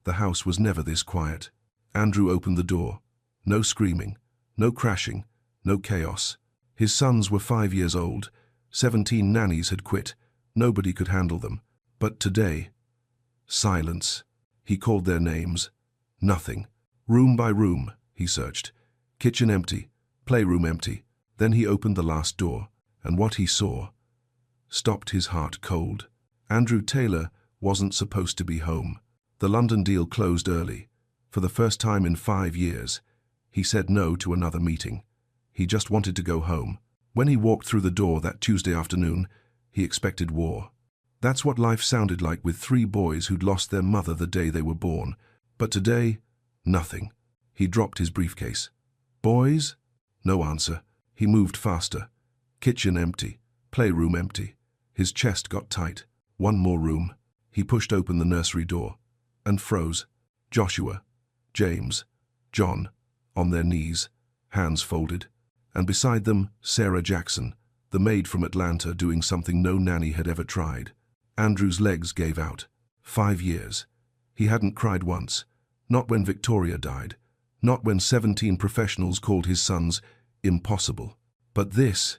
The house was never this quiet. Andrew opened the door. No screaming, no crashing, no chaos. His sons were 5 years old. 17 nannies had quit. Nobody could handle them. But today, silence. He called their names. Nothing. Room by room, he searched. Kitchen empty, playroom empty. Then he opened the last door, and what he saw stopped his heart cold. Andrew Taylor wasn't supposed to be home. The London deal closed early. For the first time in 5 years, he said no to another meeting. He just wanted to go home. When he walked through the door that Tuesday afternoon, he expected war. That's what life sounded like with 3 boys who'd lost their mother the day they were born. But today, nothing. He dropped his briefcase. Boys? No answer. He moved faster. Kitchen empty. Playroom empty. His chest got tight. One more room. He pushed open the nursery door and froze. Joshua, James, John, on their knees, hands folded, and beside them, Sarah Jackson, the maid from Atlanta doing something no nanny had ever tried. Andrew's legs gave out. 5 years. He hadn't cried once. Not when Victoria died. Not when 17 professionals called his sons impossible. But this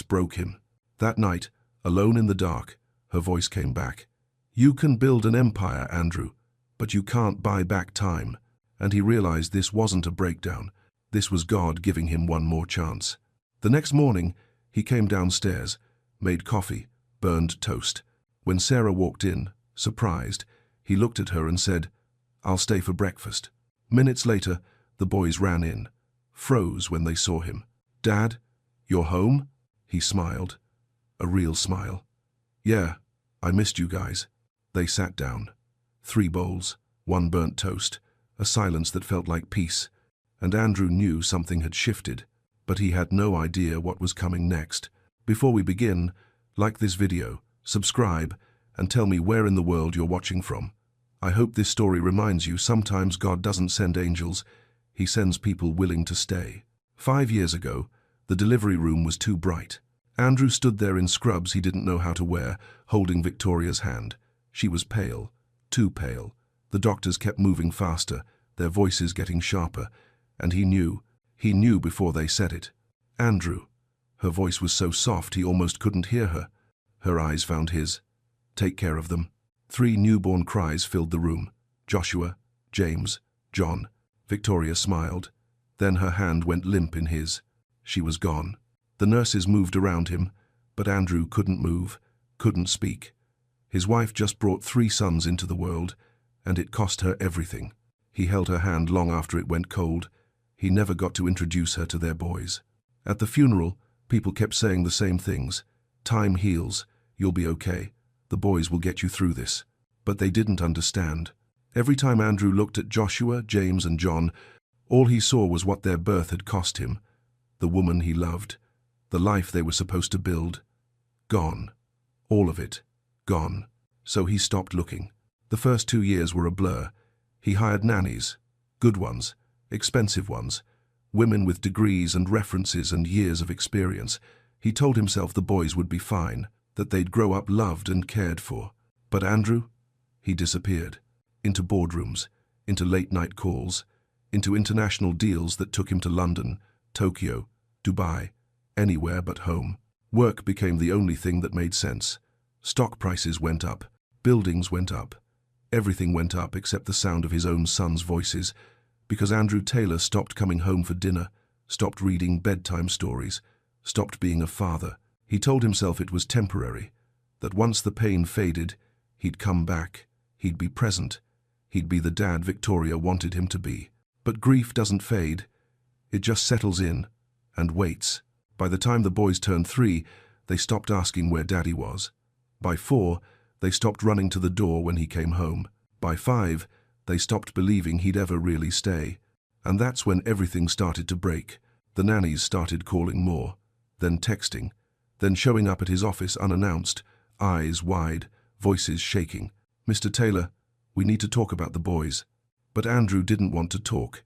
broke him. That night, alone in the dark, her voice came back. You can build an empire, Andrew, but you can't buy back time. And he realized this wasn't a breakdown. This was God giving him one more chance. The next morning, he came downstairs, made coffee, burned toast. When Sarah walked in, surprised, he looked at her and said, I'll stay for breakfast. Minutes later, the boys ran in, froze when they saw him. Dad, you're home? He smiled. A real smile. Yeah, I missed you guys. They sat down. 3 bowls, 1 burnt toast, a silence that felt like peace, and Andrew knew something had shifted, but he had no idea what was coming next. Before we begin, like this video, subscribe, and tell me where in the world you're watching from. I hope this story reminds you sometimes God doesn't send angels, he sends people willing to stay. 5 years ago, the delivery room was too bright. Andrew stood there in scrubs he didn't know how to wear, holding Victoria's hand. She was pale, too pale. The doctors kept moving faster, their voices getting sharper, and he knew before they said it. Andrew. Her voice was so soft he almost couldn't hear her. Her eyes found his. Take care of them. 3 newborn cries filled the room. Joshua, James, John. Victoria smiled. Then her hand went limp in his. She was gone. The nurses moved around him, but Andrew couldn't move, couldn't speak. His wife just brought 3 sons into the world, and it cost her everything. He held her hand long after it went cold. He never got to introduce her to their boys. At the funeral, people kept saying the same things. Time heals. You'll be okay. The boys will get you through this. But they didn't understand. Every time Andrew looked at Joshua, James, and John, all he saw was what their birth had cost him. The woman he loved. The life they were supposed to build. Gone. All of it. Gone. So he stopped looking. The first 2 years were a blur. He hired nannies. Good ones. Expensive ones. Women with degrees and references and years of experience. He told himself the boys would be fine, that they'd grow up loved and cared for. But Andrew? He disappeared. Into boardrooms. Into late-night calls. Into international deals that took him to London, Tokyo, Dubai, anywhere but home. Work became the only thing that made sense. Stock prices went up. Buildings went up. Everything went up except the sound of his own sons' voices, because Andrew Taylor stopped coming home for dinner, stopped reading bedtime stories, stopped being a father. He told himself it was temporary, that once the pain faded, he'd come back, he'd be present, he'd be the dad Victoria wanted him to be. But grief doesn't fade. It just settles in and waits. By the time the boys turned 3, they stopped asking where Daddy was. By 4, they stopped running to the door when he came home. By 5, they stopped believing he'd ever really stay. And that's when everything started to break. The nannies started calling more, then texting, then showing up at his office unannounced, eyes wide, voices shaking. Mr. Taylor, we need to talk about the boys. But Andrew didn't want to talk.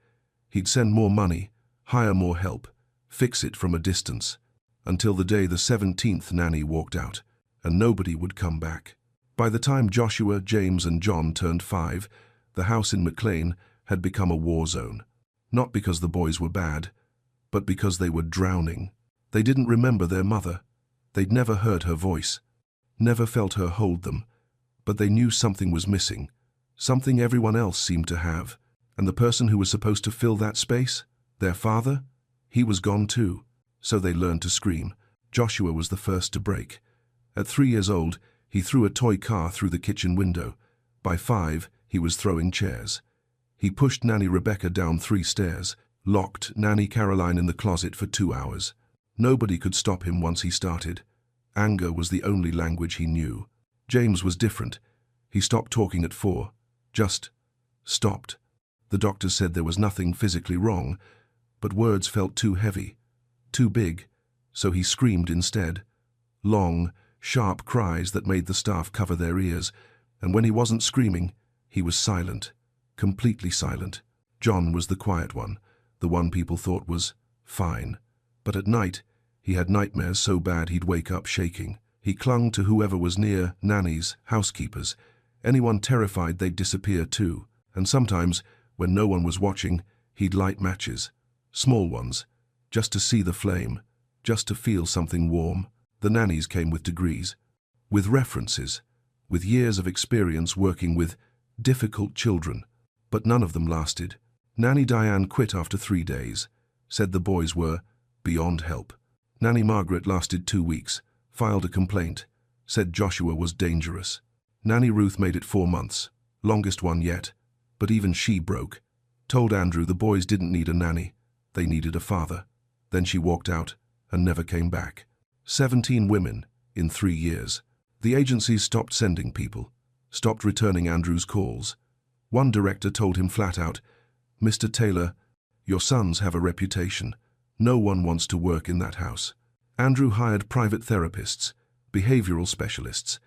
He'd send more money, hire more help, fix it from a distance, until the day the 17th nanny walked out, and nobody would come back. By the time Joshua, James, and John turned 5, The house in McLean had become a war zone. Not because the boys were bad, but because they were drowning. They didn't remember their mother. They'd never heard her voice, never felt her hold them, but they knew something was missing, something everyone else seemed to have. And the person who was supposed to fill that space, their father, he was gone too. So they learned to scream. Joshua was the first to break. At 3 years old, he threw a toy car through the kitchen window. By 5, he was throwing chairs. He pushed Nanny Rebecca down 3 stairs, locked Nanny Caroline in the closet for 2 hours. Nobody could stop him once he started. Anger was the only language he knew. James was different. He stopped talking at 4. Just stopped. The doctors said there was nothing physically wrong, but words felt too heavy, too big, so he screamed instead. Long, sharp cries that made the staff cover their ears, and when he wasn't screaming, he was silent, completely silent. John was the quiet one, the one people thought was fine. But at night, he had nightmares so bad he'd wake up shaking. He clung to whoever was near, nannies, housekeepers, anyone terrified they'd disappear too. And sometimes, when no one was watching, he'd light matches, small ones, just to see the flame, just to feel something warm. The nannies came with degrees, with references, with years of experience working with difficult children, but none of them lasted. Nanny Diane quit after 3 days, said the boys were beyond help. Nanny Margaret lasted 2 weeks, filed a complaint, said Joshua was dangerous. Nanny Ruth made it 4 months, longest one yet, but even she broke. Told Andrew the boys didn't need a nanny, they needed a father. Then she walked out and never came back. 17 women in 3 years. The agencies stopped sending people, stopped returning Andrew's calls. One director told him flat out, "Mr. Taylor, your sons have a reputation. No one wants to work in that house." Andrew hired private therapists, behavioral specialists,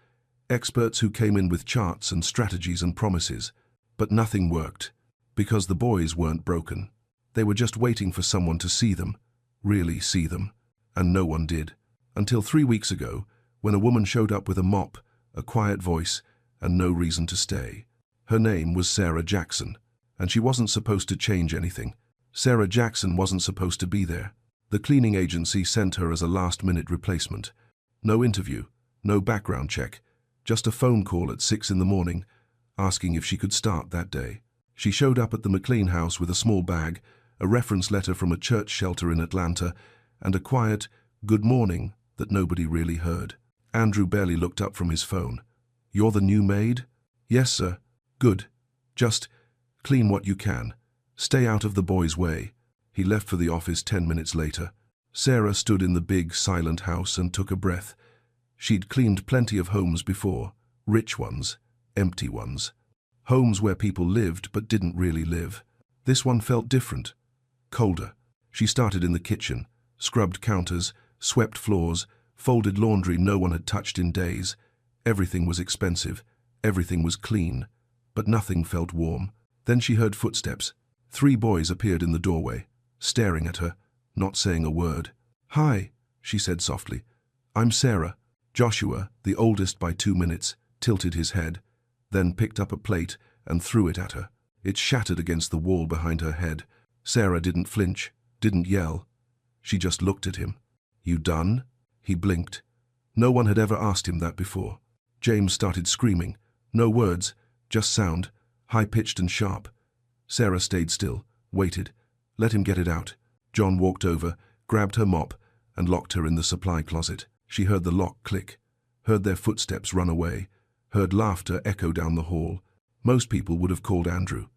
experts who came in with charts and strategies and promises. But nothing worked, because the boys weren't broken. They were just waiting for someone to see them, really see them, and no one did. Until 3 weeks ago, when a woman showed up with a mop, a quiet voice, and no reason to stay. Her name was Sarah Jackson, and she wasn't supposed to change anything. Sarah Jackson wasn't supposed to be there. The cleaning agency sent her as a last-minute replacement. No interview, no background check, just a phone call at 6 in the morning, asking if she could start that day. She showed up at the McLean house with a small bag, a reference letter from a church shelter in Atlanta, and a quiet good morning that nobody really heard. Andrew barely looked up from his phone. "You're the new maid?" "Yes, sir." "Good. Just clean what you can. Stay out of the boys' way." He left for the office 10 minutes later. Sarah stood in the big, silent house and took a breath. She'd cleaned plenty of homes before, rich ones, empty ones. Homes where people lived but didn't really live. This one felt different, colder. She started in the kitchen, scrubbed counters, swept floors, folded laundry no one had touched in days. Everything was expensive, everything was clean, but nothing felt warm. Then she heard footsteps. 3 boys appeared in the doorway, staring at her, not saying a word. "Hi," she said softly. "I'm Sarah." Joshua, the oldest by 2 minutes, tilted his head, then picked up a plate and threw it at her. It shattered against the wall behind her head. Sarah didn't flinch, didn't yell. She just looked at him. "You done?" He blinked. No one had ever asked him that before. James started screaming. No words, just sound, high-pitched and sharp. Sarah stayed still, waited, let him get it out. John walked over, grabbed her mop, and locked her in the supply closet. She heard the lock click, heard their footsteps run away, heard laughter echo down the hall. Most people would have called Andrew,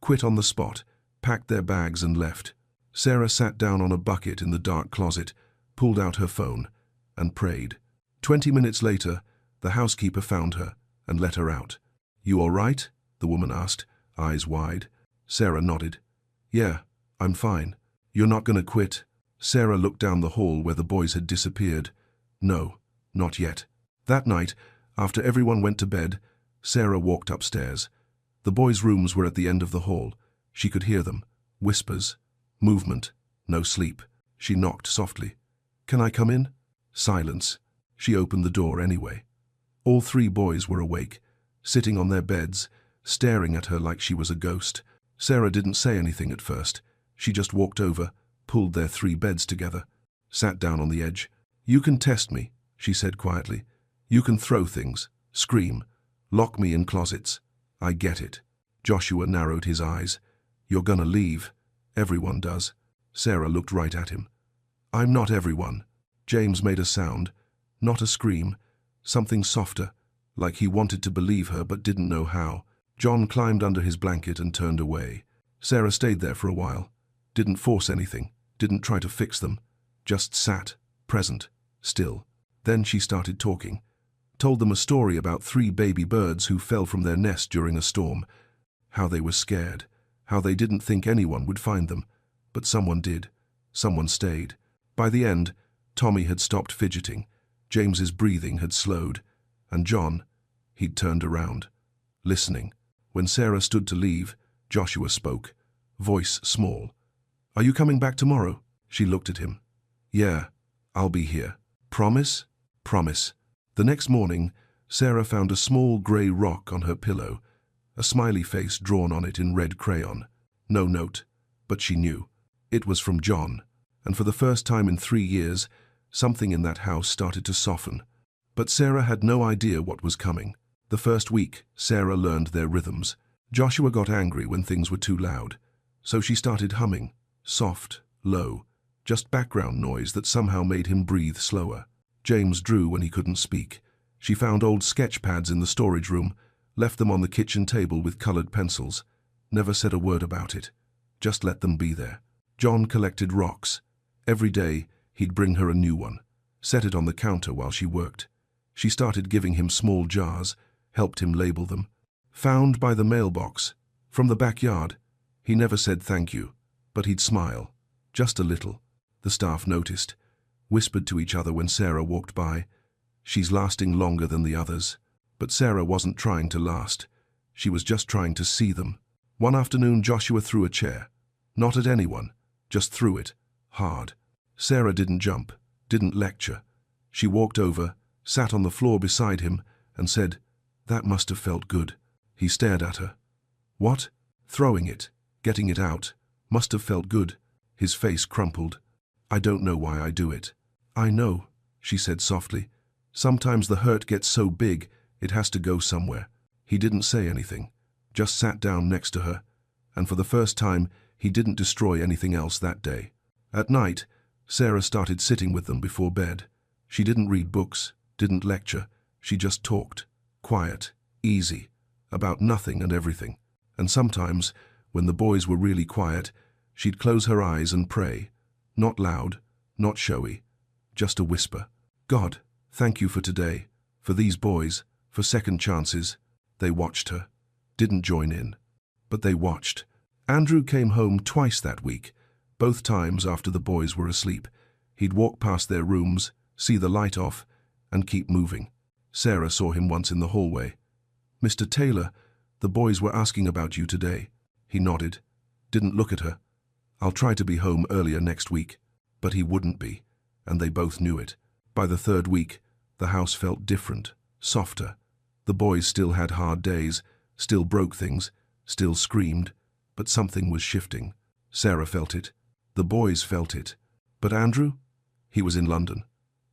quit on the spot, packed their bags and left. Sarah sat down on a bucket in the dark closet, pulled out her phone, and prayed. 20 minutes later, the housekeeper found her and let her out. "You all right?" the woman asked, eyes wide. Sarah nodded. "Yeah, I'm fine. You're not gonna quit?" Sarah looked down the hall where the boys had disappeared. "No, not yet." That night, after everyone went to bed, Sarah walked upstairs. The boys' rooms were at the end of the hall. She could hear them. Whispers. Movement. No sleep. She knocked softly. "Can I come in?" Silence. She opened the door anyway. All 3 boys were awake, sitting on their beds, staring at her like she was a ghost. Sarah didn't say anything at first. She just walked over, pulled their 3 beds together, sat down on the edge. "You can test me," she said quietly. "You can throw things, scream, lock me in closets. I get it." Joshua narrowed his eyes. "You're gonna leave. Everyone does." Sarah looked right at him. "I'm not everyone." James made a sound, not a scream, something softer, like he wanted to believe her but didn't know how. John climbed under his blanket and turned away. Sarah stayed there for a while, didn't force anything, didn't try to fix them, just sat, present, still. Then she started talking, told them a story about 3 baby birds who fell from their nest during a storm, how they were scared, how they didn't think anyone would find them, but someone did, someone stayed. By the end, Tommy had stopped fidgeting, James's breathing had slowed, and John, he'd turned around, listening. When Sarah stood to leave, Joshua spoke, voice small. "Are you coming back tomorrow?" She looked at him. "Yeah, I'll be here." "Promise?" "Promise." The next morning, Sarah found a small grey rock on her pillow, a smiley face drawn on it in red crayon. No note, but she knew. It was from John, and for the first time in 3 years, something in that house started to soften. But Sarah had no idea what was coming. The first week, Sarah learned their rhythms. Joshua got angry when things were too loud, so she started humming, soft, low, just background noise that somehow made him breathe slower. James drew when he couldn't speak. She found old sketch pads in the storage room, left them on the kitchen table with colored pencils, never said a word about it, just let them be there. John collected rocks. Every day, he'd bring her a new one, set it on the counter while she worked. She started giving him small jars, helped him label them. Found by the mailbox, from the backyard. He never said thank you, but he'd smile, just a little. The staff noticed, whispered to each other when Sarah walked by. "She's lasting longer than the others." But Sarah wasn't trying to last. She was just trying to see them. One afternoon, Joshua threw a chair. Not at anyone, just threw it, hard. Sarah didn't jump, didn't lecture. She walked over, sat on the floor beside him, and said, "That must have felt good." He stared at her. "What?" "Throwing it, getting it out, must have felt good." His face crumpled. "I don't know why I do it." "I know," she said softly. "Sometimes the hurt gets so big, it has to go somewhere." He didn't say anything, just sat down next to her, and for the first time, he didn't destroy anything else that day. At night, Sarah started sitting with them before bed. She didn't read books, didn't lecture, she just talked, quiet, easy, about nothing and everything. And sometimes, when the boys were really quiet, she'd close her eyes and pray, not loud, not showy, just a whisper. "God, thank you for today, for these boys, for second chances." They watched her, didn't join in, but they watched. Andrew came home twice that week, both times after the boys were asleep. He'd walk past their rooms, see the light off, and keep moving. Sarah saw him once in the hallway. "Mr. Taylor, the boys were asking about you today." He nodded, didn't look at her. "I'll try to be home earlier next week." But he wouldn't be, and they both knew it. By the 3rd week, the house felt different, softer. The boys still had hard days, still broke things, still screamed, but something was shifting. Sarah felt it. The boys felt it. But Andrew? He was in London,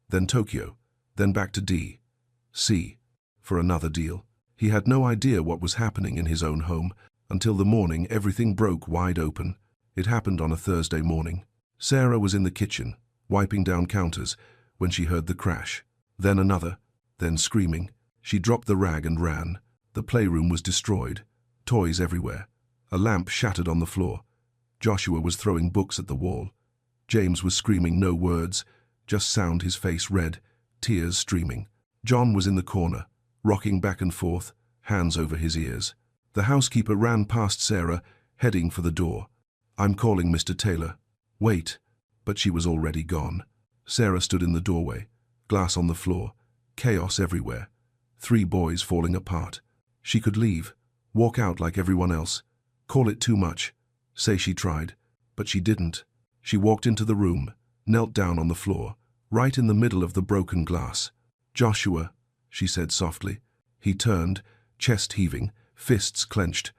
then Tokyo, then back to D.C. for another deal. He had no idea what was happening in his own home until the morning everything broke wide open. It happened on a Thursday morning. Sarah was in the kitchen, wiping down counters, when she heard the crash. Then another, then screaming. She dropped the rag and ran. The playroom was destroyed, toys everywhere. A lamp shattered on the floor. Joshua was throwing books at the wall. James was screaming no words, just sound, his face red, tears streaming. John was in the corner, rocking back and forth, hands over his ears. The housekeeper ran past Sarah, heading for the door. "I'm calling Mr. Taylor." "Wait." But she was already gone. Sarah stood in the doorway, glass on the floor, chaos everywhere. 3 boys falling apart. She could leave, walk out like everyone else, call it too much, say she tried, but she didn't. She walked into the room, knelt down on the floor, right in the middle of the broken glass. "Joshua," she said softly. He turned, chest heaving, fists clenched.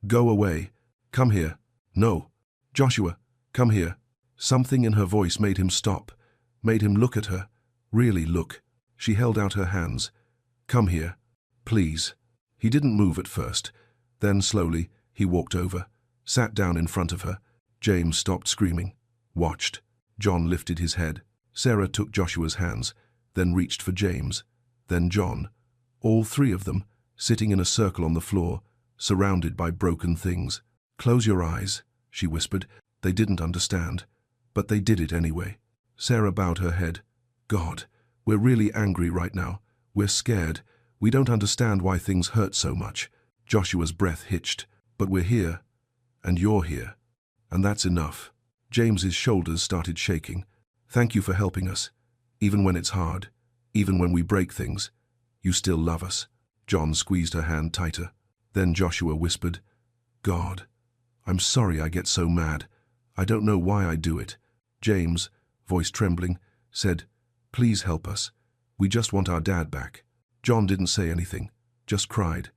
"Go away. Come here. No. Joshua, come here." Something in her voice made him stop, made him look at her. Really look. She held out her hands. "Come here. Please." He didn't move at first. Then slowly, he walked over, sat down in front of her. James stopped screaming, watched. John lifted his head. Sarah took Joshua's hands, then reached for James, then John. All three of them, sitting in a circle on the floor, surrounded by broken things. "Close your eyes," she whispered. They didn't understand, but they did it anyway. Sarah bowed her head. "God, we're really angry right now. We're scared. We don't understand why things hurt so much." Joshua's breath hitched. "But we're here, and you're here, and that's enough." James's shoulders started shaking. "Thank you for helping us. Even when it's hard, even when we break things, you still love us." John squeezed her hand tighter. Then Joshua whispered, "God, I'm sorry I get so mad. I don't know why I do it." James, voice trembling, said, "Please help us. We just want our dad back." John didn't say anything, just cried,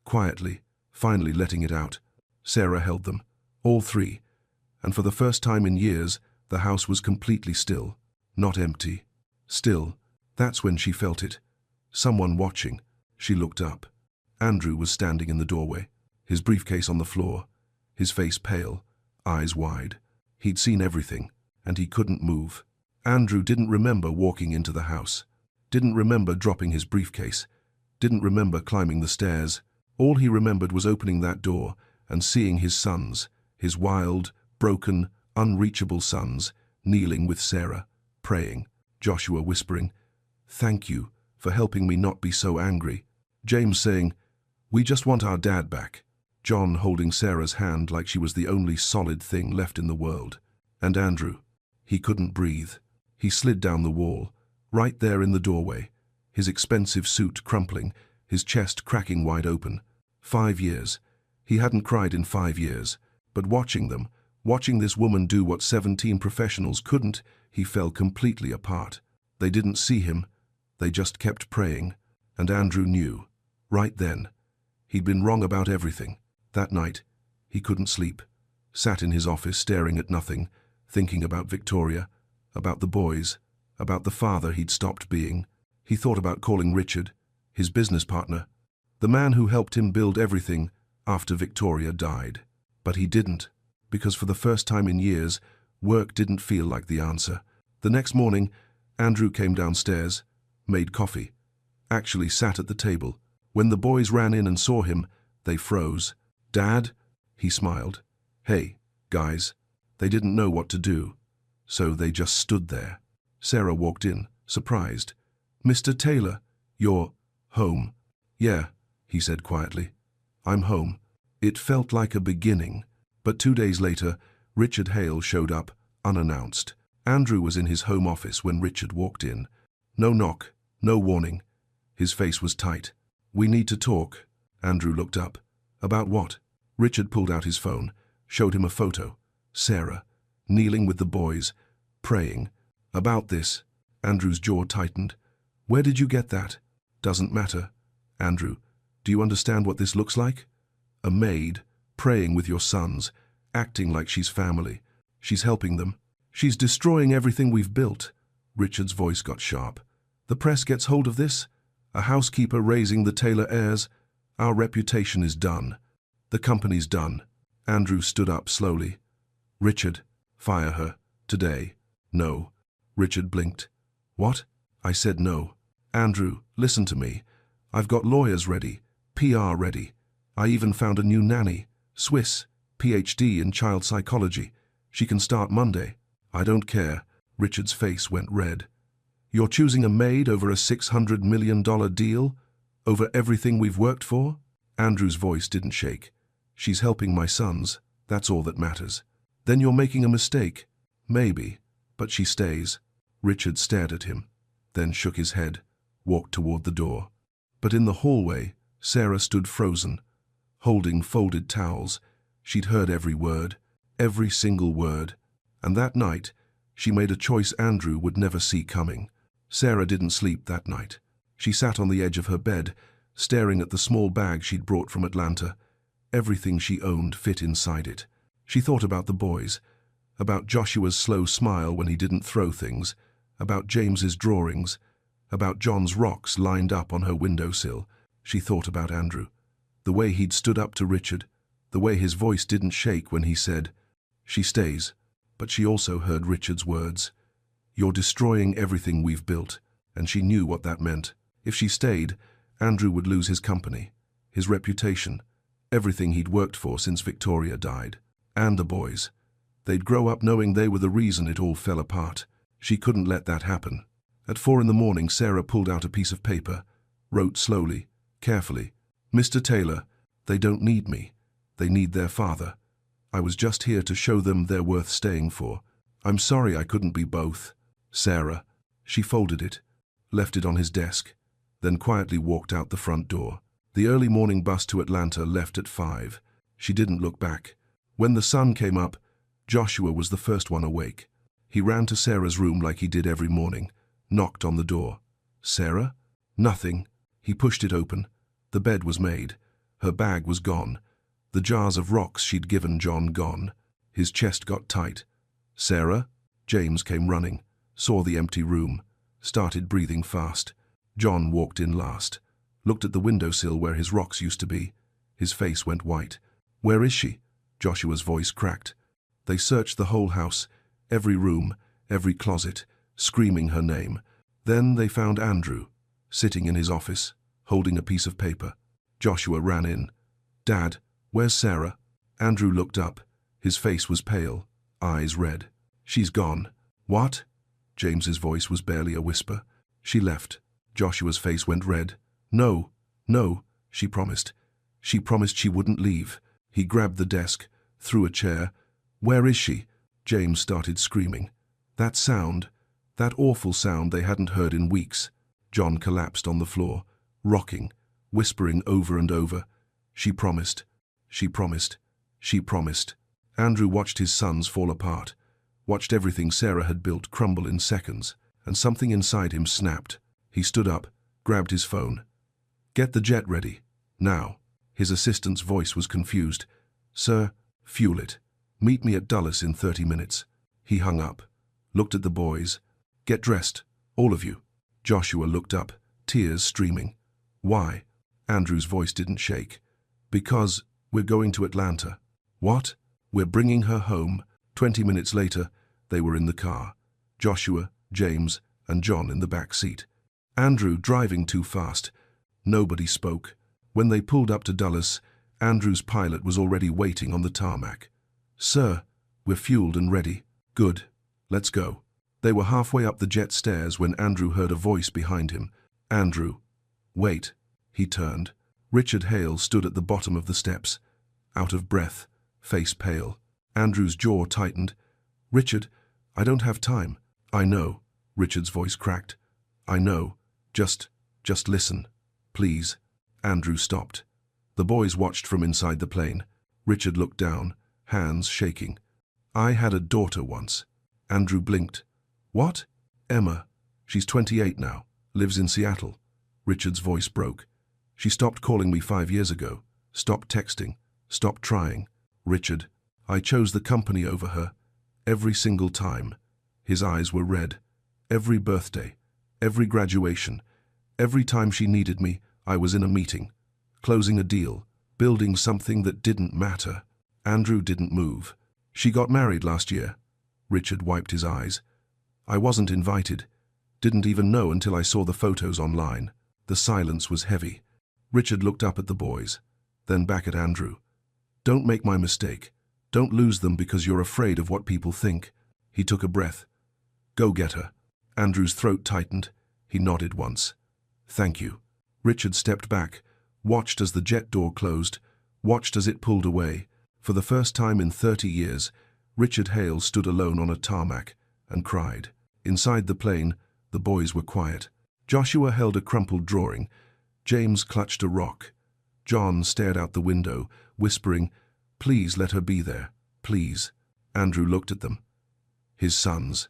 quietly, finally letting it out. Sarah held them, all three, and for the first time in years, the house was completely still, not empty. Still, that's when she felt it. Someone watching. She looked up. Andrew was standing in the doorway, his briefcase on the floor, his face pale, eyes wide. He'd seen everything, and he couldn't move. Andrew didn't remember walking into the house, didn't remember dropping his briefcase, didn't remember climbing the stairs. All he remembered was opening that door and seeing his sons, his wild, broken, unreachable sons, kneeling with Sarah, praying. Joshua whispering, "Thank you for helping me not be so angry." James saying, "We just want our dad back." John holding Sarah's hand like she was the only solid thing left in the world. And Andrew, he couldn't breathe. He slid down the wall, right there in the doorway, his expensive suit crumpling, his chest cracking wide open. 5 years. He hadn't cried in 5 years, but watching them, watching this woman do what 17 professionals couldn't, he fell completely apart. They didn't see him, they just kept praying, and Andrew knew, right then. He'd been wrong about everything. That night, he couldn't sleep, sat in his office staring at nothing, thinking about Victoria, about the boys, about the father he'd stopped being. He thought about calling Richard, his business partner, the man who helped him build everything after Victoria died. But he didn't, because for the first time in years, work didn't feel like the answer. The next morning, Andrew came downstairs, made coffee, actually sat at the table. When the boys ran in and saw him, they froze. "Dad?" He smiled. "Hey, guys." They didn't know what to do, so they just stood there. Sarah walked in, surprised. "Mr. Taylor, you're home." "Yeah," he said quietly. "I'm home." It felt like a beginning, but 2 days later, Richard Hale showed up, unannounced. Andrew was in his home office when Richard walked in. No knock, no warning. His face was tight. "We need to talk." Andrew looked up. "About what?" Richard pulled out his phone, showed him a photo. Sarah, kneeling with the boys, praying. "About this." Andrew's jaw tightened. "Where did you get that?" "Doesn't matter." "Andrew, do you understand what this looks like? A maid, praying with your sons, acting like she's family. She's helping them. She's destroying everything we've built." Richard's voice got sharp. "The press gets hold of this? A housekeeper raising the Taylor heirs? Our reputation is done. The company's done." Andrew stood up slowly. "Richard, fire her. Today." "No." Richard blinked. "What?" "I said no." "Andrew, listen to me. I've got lawyers ready, PR ready. I even found a new nanny, Swiss, PhD in child psychology. She can start Monday." "I don't care." Richard's face went red. "You're choosing a maid over a $600 million deal? Over everything we've worked for?" Andrew's voice didn't shake. "She's helping my sons. That's all that matters." "Then you're making a mistake." "Maybe, but she stays." Richard stared at him, then shook his head, walked toward the door. But in the hallway, Sarah stood frozen, holding folded towels. She'd heard every word, every single word. And that night, she made a choice Andrew would never see coming. Sarah didn't sleep that night. She sat on the edge of her bed, staring at the small bag she'd brought from Atlanta. Everything she owned fit inside it. She thought about the boys, about Joshua's slow smile when he didn't throw things, about James's drawings, about John's rocks lined up on her windowsill. She thought about Andrew, the way he'd stood up to Richard, the way his voice didn't shake when he said, "She stays." But she also heard Richard's words, "You're destroying everything we've built," and she knew what that meant. If she stayed, Andrew would lose his company, his reputation, everything he'd worked for since Victoria died. And the boys. They'd grow up knowing they were the reason it all fell apart. She couldn't let that happen. At 4 in the morning, Sarah pulled out a piece of paper, wrote slowly, carefully, "Mr. Taylor, they don't need me. They need their father. I was just here to show them they're worth staying for. I'm sorry I couldn't be both. Sarah." She folded it, left it on his desk, then quietly walked out the front door. The early morning bus to Atlanta left at 5. She didn't look back. When the sun came up, Joshua was the first one awake. He ran to Sarah's room like he did every morning, knocked on the door. "Sarah?" "Nothing." He pushed it open. The bed was made. Her bag was gone. The jars of rocks she'd given John gone. His chest got tight. "Sarah?" James came running, saw the empty room, started breathing fast. John walked in last, looked at the windowsill where his rocks used to be. His face went white. "Where is she?" Joshua's voice cracked. They searched the whole house, every room, every closet, screaming her name. Then they found Andrew, sitting in his office, holding a piece of paper. Joshua ran in. "Dad, where's Sarah?" Andrew looked up. His face was pale, eyes red. "She's gone." "What?" James's voice was barely a whisper. "She left." Joshua's face went red. "No, no," she promised. She promised she wouldn't leave. He grabbed the desk, threw a chair. "Where is she?" James started screaming. That sound, that awful sound they hadn't heard in weeks. John collapsed on the floor, rocking, whispering over and over, "She promised, she promised, she promised." Andrew watched his sons fall apart, watched everything Sarah had built crumble in seconds, and something inside him snapped. He stood up, grabbed his phone. "Get the jet ready. Now." His assistant's voice was confused. "Sir, fuel it. Meet me at Dulles in 30 minutes. He hung up, looked at the boys. "Get dressed, all of you." Joshua looked up, tears streaming. "Why?" Andrew's voice didn't shake. "Because we're going to Atlanta." "What?" "We're bringing her home." 20 minutes later, they were in the car. Joshua, James, and John in the back seat. Andrew driving too fast. Nobody spoke. When they pulled up to Dulles, Andrew's pilot was already waiting on the tarmac. "Sir, we're fueled and ready." "Good. Let's go." They were halfway up the jet stairs when Andrew heard a voice behind him. "Andrew." "Wait." He turned. Richard Hale stood at the bottom of the steps, out of breath, face pale. Andrew's jaw tightened. "Richard, I don't have time." "I know." Richard's voice cracked. "I know. Just listen. Please." Andrew stopped. The boys watched from inside the plane. Richard looked down, hands shaking. "I had a daughter once." Andrew blinked. "What?" "Emma. She's 28 now, lives in Seattle." Richard's voice broke. "She stopped calling me 5 years ago, stopped texting, stopped trying." "Richard, I chose the company over her. Every single time." His eyes were red. "Every birthday, every graduation, every time she needed me, I was in a meeting, closing a deal, building something that didn't matter." Andrew didn't move. "She got married last year." Richard wiped his eyes. "I wasn't invited. Didn't even know until I saw the photos online." The silence was heavy. Richard looked up at the boys, then back at Andrew. "Don't make my mistake. Don't lose them because you're afraid of what people think." He took a breath. "Go get her." Andrew's throat tightened. He nodded once. "Thank you." Richard stepped back, watched as the jet door closed, watched as it pulled away. For the first time in 30 years, Richard Hale stood alone on a tarmac and cried. Inside the plane, the boys were quiet. Joshua held a crumpled drawing. James clutched a rock. John stared out the window, whispering, "Please let her be there, please." Andrew looked at them. His sons.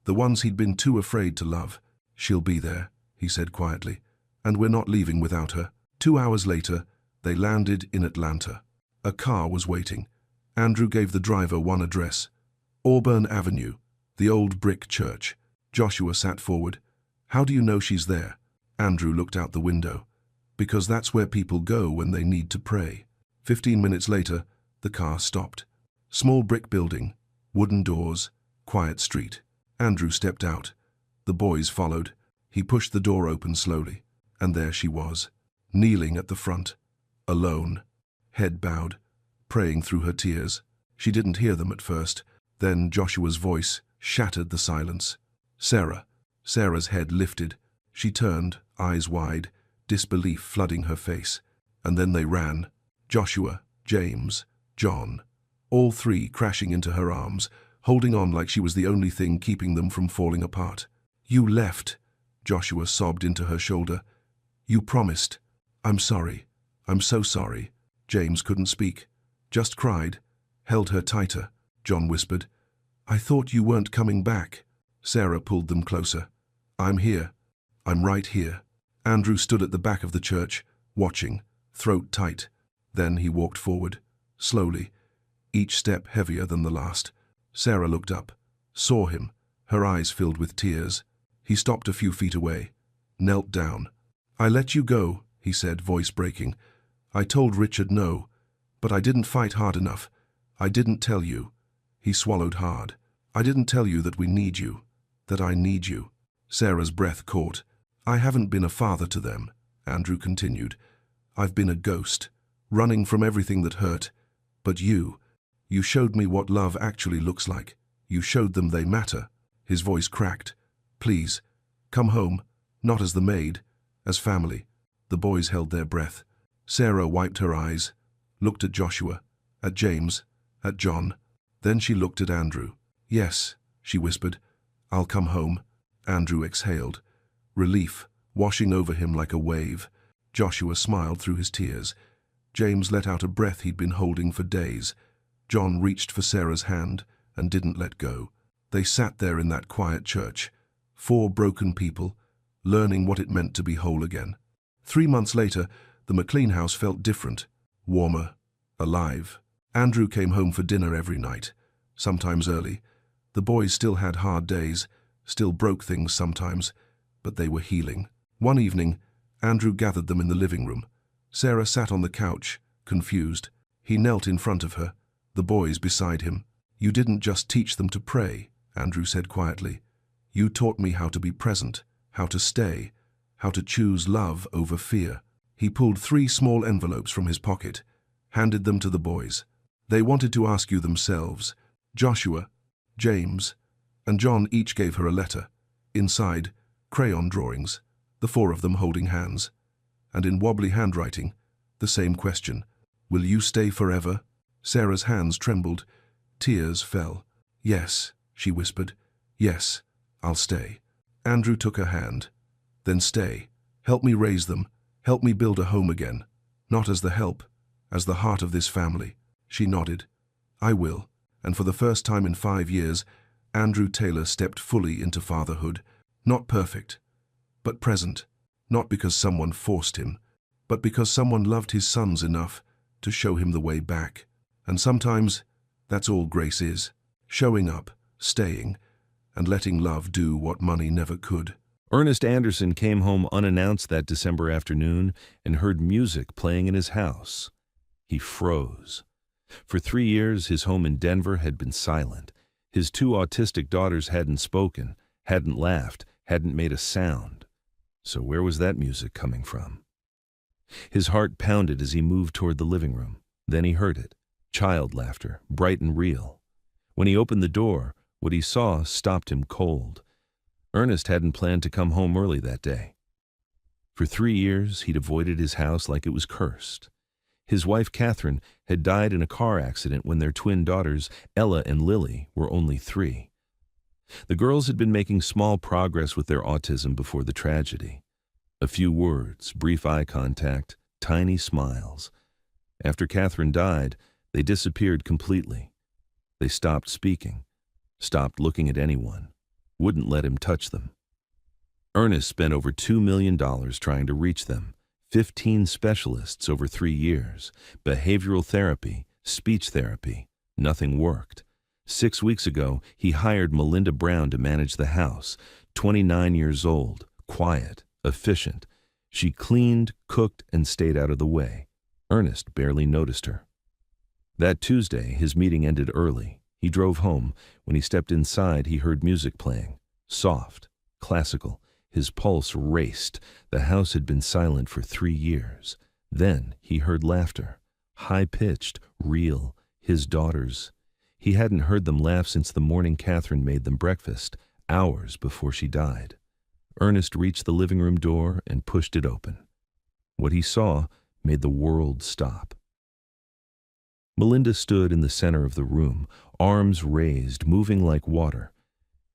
The ones he'd been too afraid to love. "She'll be there," he said quietly. "And we're not leaving without her." 2 hours later, they landed in Atlanta. A car was waiting. Andrew gave the driver one address: Auburn Avenue, the old brick church. Joshua sat forward. How do you know she's there? Andrew looked out the window. Because that's where people go when they need to pray. 15 minutes later, the car stopped. Small brick building, wooden doors, quiet street. Andrew stepped out. The boys followed. He pushed the door open slowly, and there she was, kneeling at the front, alone, head bowed, praying through her tears. She didn't hear them at first. Then Joshua's voice shattered the silence. Sarah. Sarah's head lifted. She turned, eyes wide, disbelief flooding her face. And then they ran. Joshua, James, John, all three crashing into her arms, holding on like she was the only thing keeping them from falling apart. You left, Joshua sobbed into her shoulder. You promised. I'm sorry. I'm so sorry. James couldn't speak, just cried, held her tighter. John whispered, I thought you weren't coming back. Sarah pulled them closer. I'm here. I'm right here. Andrew stood at the back of the church, watching, throat tight. Then he walked forward, slowly, each step heavier than the last. Sarah looked up, saw him, her eyes filled with tears. He stopped a few feet away, knelt down. I let you go, he said, voice breaking. I told Richard no, but I didn't fight hard enough. I didn't tell you. He swallowed hard. I didn't tell you that we need you, that I need you. Sarah's breath caught. I haven't been a father to them, Andrew continued. I've been a ghost, running from everything that hurt. But you showed me what love actually looks like. You showed them they matter. His voice cracked. Please, come home, not as the maid, as family. The boys held their breath. Sarah wiped her eyes, looked at Joshua, at James, at John. Then she looked at Andrew. Yes, she whispered, I'll come home. Andrew exhaled, relief washing over him like a wave. Joshua smiled through his tears. James let out a breath he'd been holding for days. John reached for Sarah's hand and didn't let go. They sat there in that quiet church, 4 broken people, learning what it meant to be whole again. 3 months later, the McLean house felt different, warmer, alive. Andrew came home for dinner every night, sometimes early. The boys still had hard days, still broke things sometimes, but they were healing. One evening, Andrew gathered them in the living room. Sarah sat on the couch, confused. He knelt in front of her, the boys beside him. You didn't just teach them to pray, Andrew said quietly. You taught me how to be present, how to stay, how to choose love over fear. He pulled 3 small envelopes from his pocket, handed them to the boys. They wanted to ask you themselves. Joshua, James, and John each gave her a letter. Inside, crayon drawings, the 4 of them holding hands. And in wobbly handwriting, the same question. Will you stay forever? Sarah's hands trembled. Tears fell. Yes, she whispered. Yes, I'll stay. Andrew took her hand. Then stay. Help me raise them. Help me build a home again. Not as the help, as the heart of this family. She nodded. I will. And for the first time in 5 years, Andrew Taylor stepped fully into fatherhood. Not perfect, but present. Not because someone forced him, but because someone loved his sons enough to show him the way back. And sometimes, that's all grace is. Showing up, staying, and letting love do what money never could. Ernest Anderson came home unannounced that December afternoon and heard music playing in his house. He froze. For 3 years, his home in Denver had been silent. His 2 autistic daughters hadn't spoken, hadn't laughed, hadn't made a sound. So where was that music coming from? His heart pounded as he moved toward the living room. Then he heard it. Child laughter, bright and real. When he opened the door, what he saw stopped him cold. Ernest hadn't planned to come home early that day. For 3 years, he'd avoided his house like it was cursed. His wife, Catherine, had died in a car accident when their twin daughters, Ella and Lily, were only 3. The girls had been making small progress with their autism before the tragedy. A few words, brief eye contact, tiny smiles. After Catherine died, they disappeared completely. They stopped speaking, stopped looking at anyone, wouldn't let him touch them. Ernest spent over $2 million trying to reach them, 15 specialists over 3 years, behavioral therapy, speech therapy. Nothing worked. 6 weeks ago, he hired Melinda Brown to manage the house, 29 years old, quiet, efficient. She cleaned, cooked, and stayed out of the way. Ernest barely noticed her. That Tuesday, his meeting ended early. He drove home. When he stepped inside, he heard music playing. Soft, classical. His pulse raced. The house had been silent for 3 years. Then he heard laughter. High-pitched, real, his daughters. He hadn't heard them laugh since the morning Catherine made them breakfast, hours before she died. Ernest reached the living room door and pushed it open. What he saw made the world stop. Melinda stood in the center of the room, arms raised, moving like water,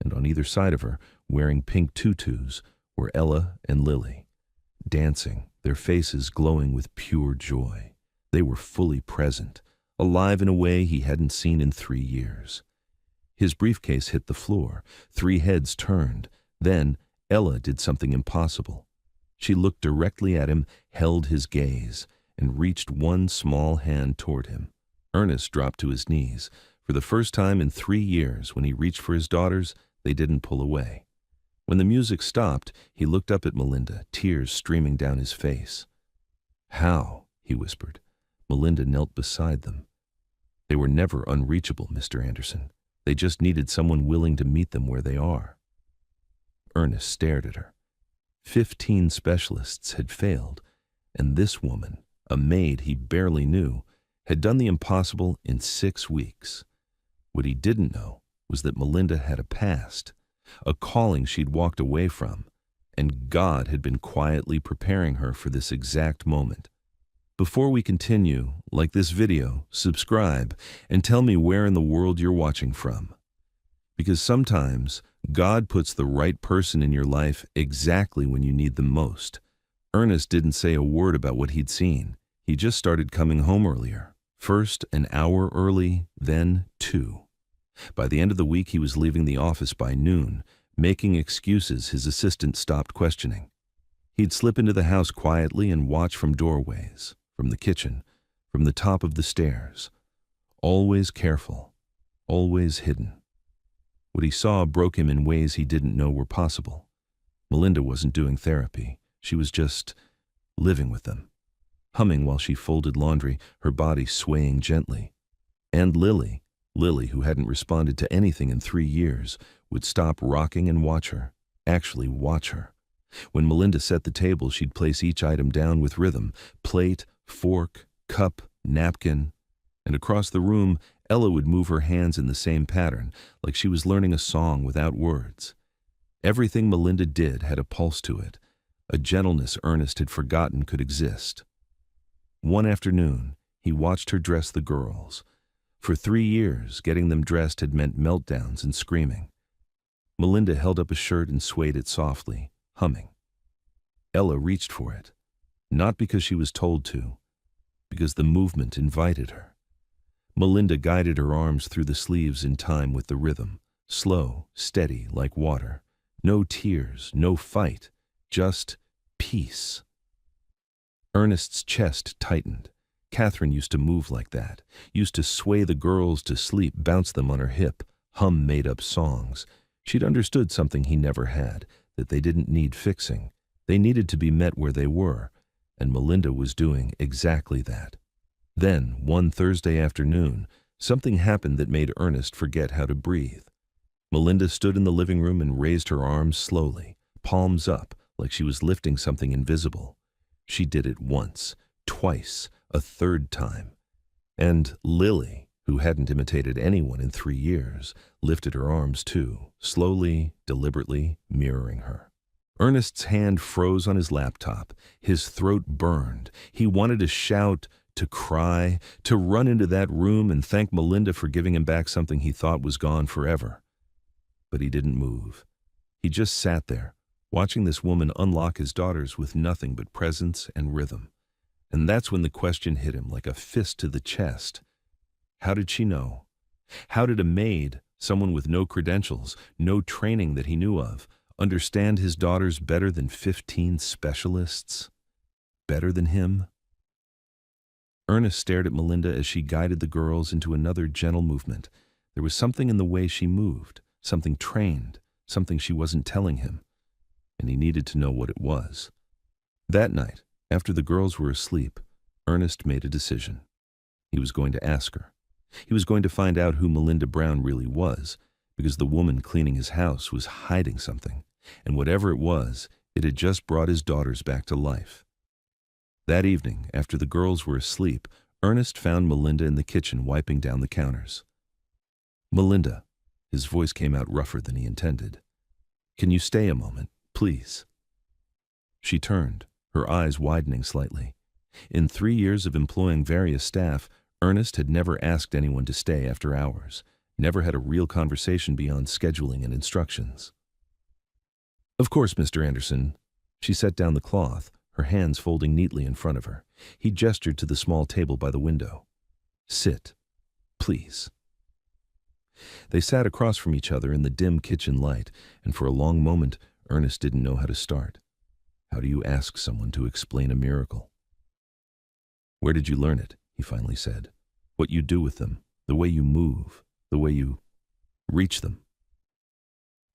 and on either side of her, wearing pink tutus, were Ella and Lily, dancing, their faces glowing with pure joy. They were fully present, alive in a way he hadn't seen in 3 years. His briefcase hit the floor. 3 heads turned. Then Ella did something impossible. She looked directly at him, held his gaze, and reached one small hand toward him. Ernest dropped to his knees. For the first time in 3 years, when he reached for his daughters, they didn't pull away. When the music stopped, he looked up at Melinda, tears streaming down his face. "How?" he whispered. Melinda knelt beside them. "They were never unreachable, Mr. Anderson. They just needed someone willing to meet them where they are." Ernest stared at her. 15 specialists had failed, and this woman, a maid he barely knew, had done the impossible in 6 weeks. What he didn't know was that Melinda had a past, a calling she'd walked away from, and God had been quietly preparing her for this exact moment. Before we continue, like this video, subscribe, and tell me where in the world you're watching from. Because sometimes God puts the right person in your life exactly when you need them most. Ernest didn't say a word about what he'd seen. He just started coming home earlier. First an hour early, then 2. By the end of the week, he was leaving the office by noon, making excuses his assistant stopped questioning. He'd slip into the house quietly and watch from doorways, from the kitchen, from the top of the stairs. Always careful, always hidden. What he saw broke him in ways he didn't know were possible. Melinda wasn't doing therapy. She was just living with them, humming while she folded laundry, her body swaying gently. And Lily, who hadn't responded to anything in 3 years, would stop rocking and watch her, actually watch her. When Melinda set the table, she'd place each item down with rhythm: plate, fork, cup, napkin. And across the room, Ella would move her hands in the same pattern, like she was learning a song without words. Everything Melinda did had a pulse to it, a gentleness Ernest had forgotten could exist. One afternoon, he watched her dress the girls. For 3 years, getting them dressed had meant meltdowns and screaming. Melinda held up a shirt and swayed it softly, humming. Ella reached for it, not because she was told to, because the movement invited her. Melinda guided her arms through the sleeves in time with the rhythm, slow, steady, like water. No tears, no fight, just peace. Ernest's chest tightened. Catherine used to move like that, used to sway the girls to sleep, bounce them on her hip, hum made-up songs. She'd understood something he never had, that they didn't need fixing. They needed to be met where they were, and Melinda was doing exactly that. Then, one Thursday afternoon, something happened that made Ernest forget how to breathe. Melinda stood in the living room and raised her arms slowly, palms up, like she was lifting something invisible. She did it once, twice, a third time. And Lily, who hadn't imitated anyone in 3 years, lifted her arms too, slowly, deliberately, mirroring her. Ernest's hand froze on his laptop. His throat burned. He wanted to shout, to cry, to run into that room and thank Melinda for giving him back something he thought was gone forever. But he didn't move. He just sat there, watching this woman unlock his daughters with nothing but presence and rhythm. And that's when the question hit him like a fist to the chest. How did she know? How did a maid, someone with no credentials, no training that he knew of, understand his daughters better than 15 specialists? better than him? Ernest stared at Melinda as she guided the girls into another gentle movement. There was something in the way she moved, something trained, something she wasn't telling him, and he needed to know what it was. That night, after the girls were asleep, Ernest made a decision. He was going to ask her. He was going to find out who Melinda Brown really was, because the woman cleaning his house was hiding something, and whatever it was, it had just brought his daughters back to life. That evening, after the girls were asleep, Ernest found Melinda in the kitchen wiping down the counters. "Melinda," his voice came out rougher than he intended. "Can you stay a moment, please?" She turned, her eyes widening slightly. In 3 years of employing various staff, Ernest had never asked anyone to stay after hours, never had a real conversation beyond scheduling and instructions. "Of course, Mr. Anderson." She set down the cloth, her hands folding neatly in front of her. He gestured to the small table by the window. "Sit, please." They sat across from each other in the dim kitchen light, and for a long moment, Ernest didn't know how to start. How do you ask someone to explain a miracle? "Where did you learn it?" he finally said. "What you do with them, the way you move, the way you reach them."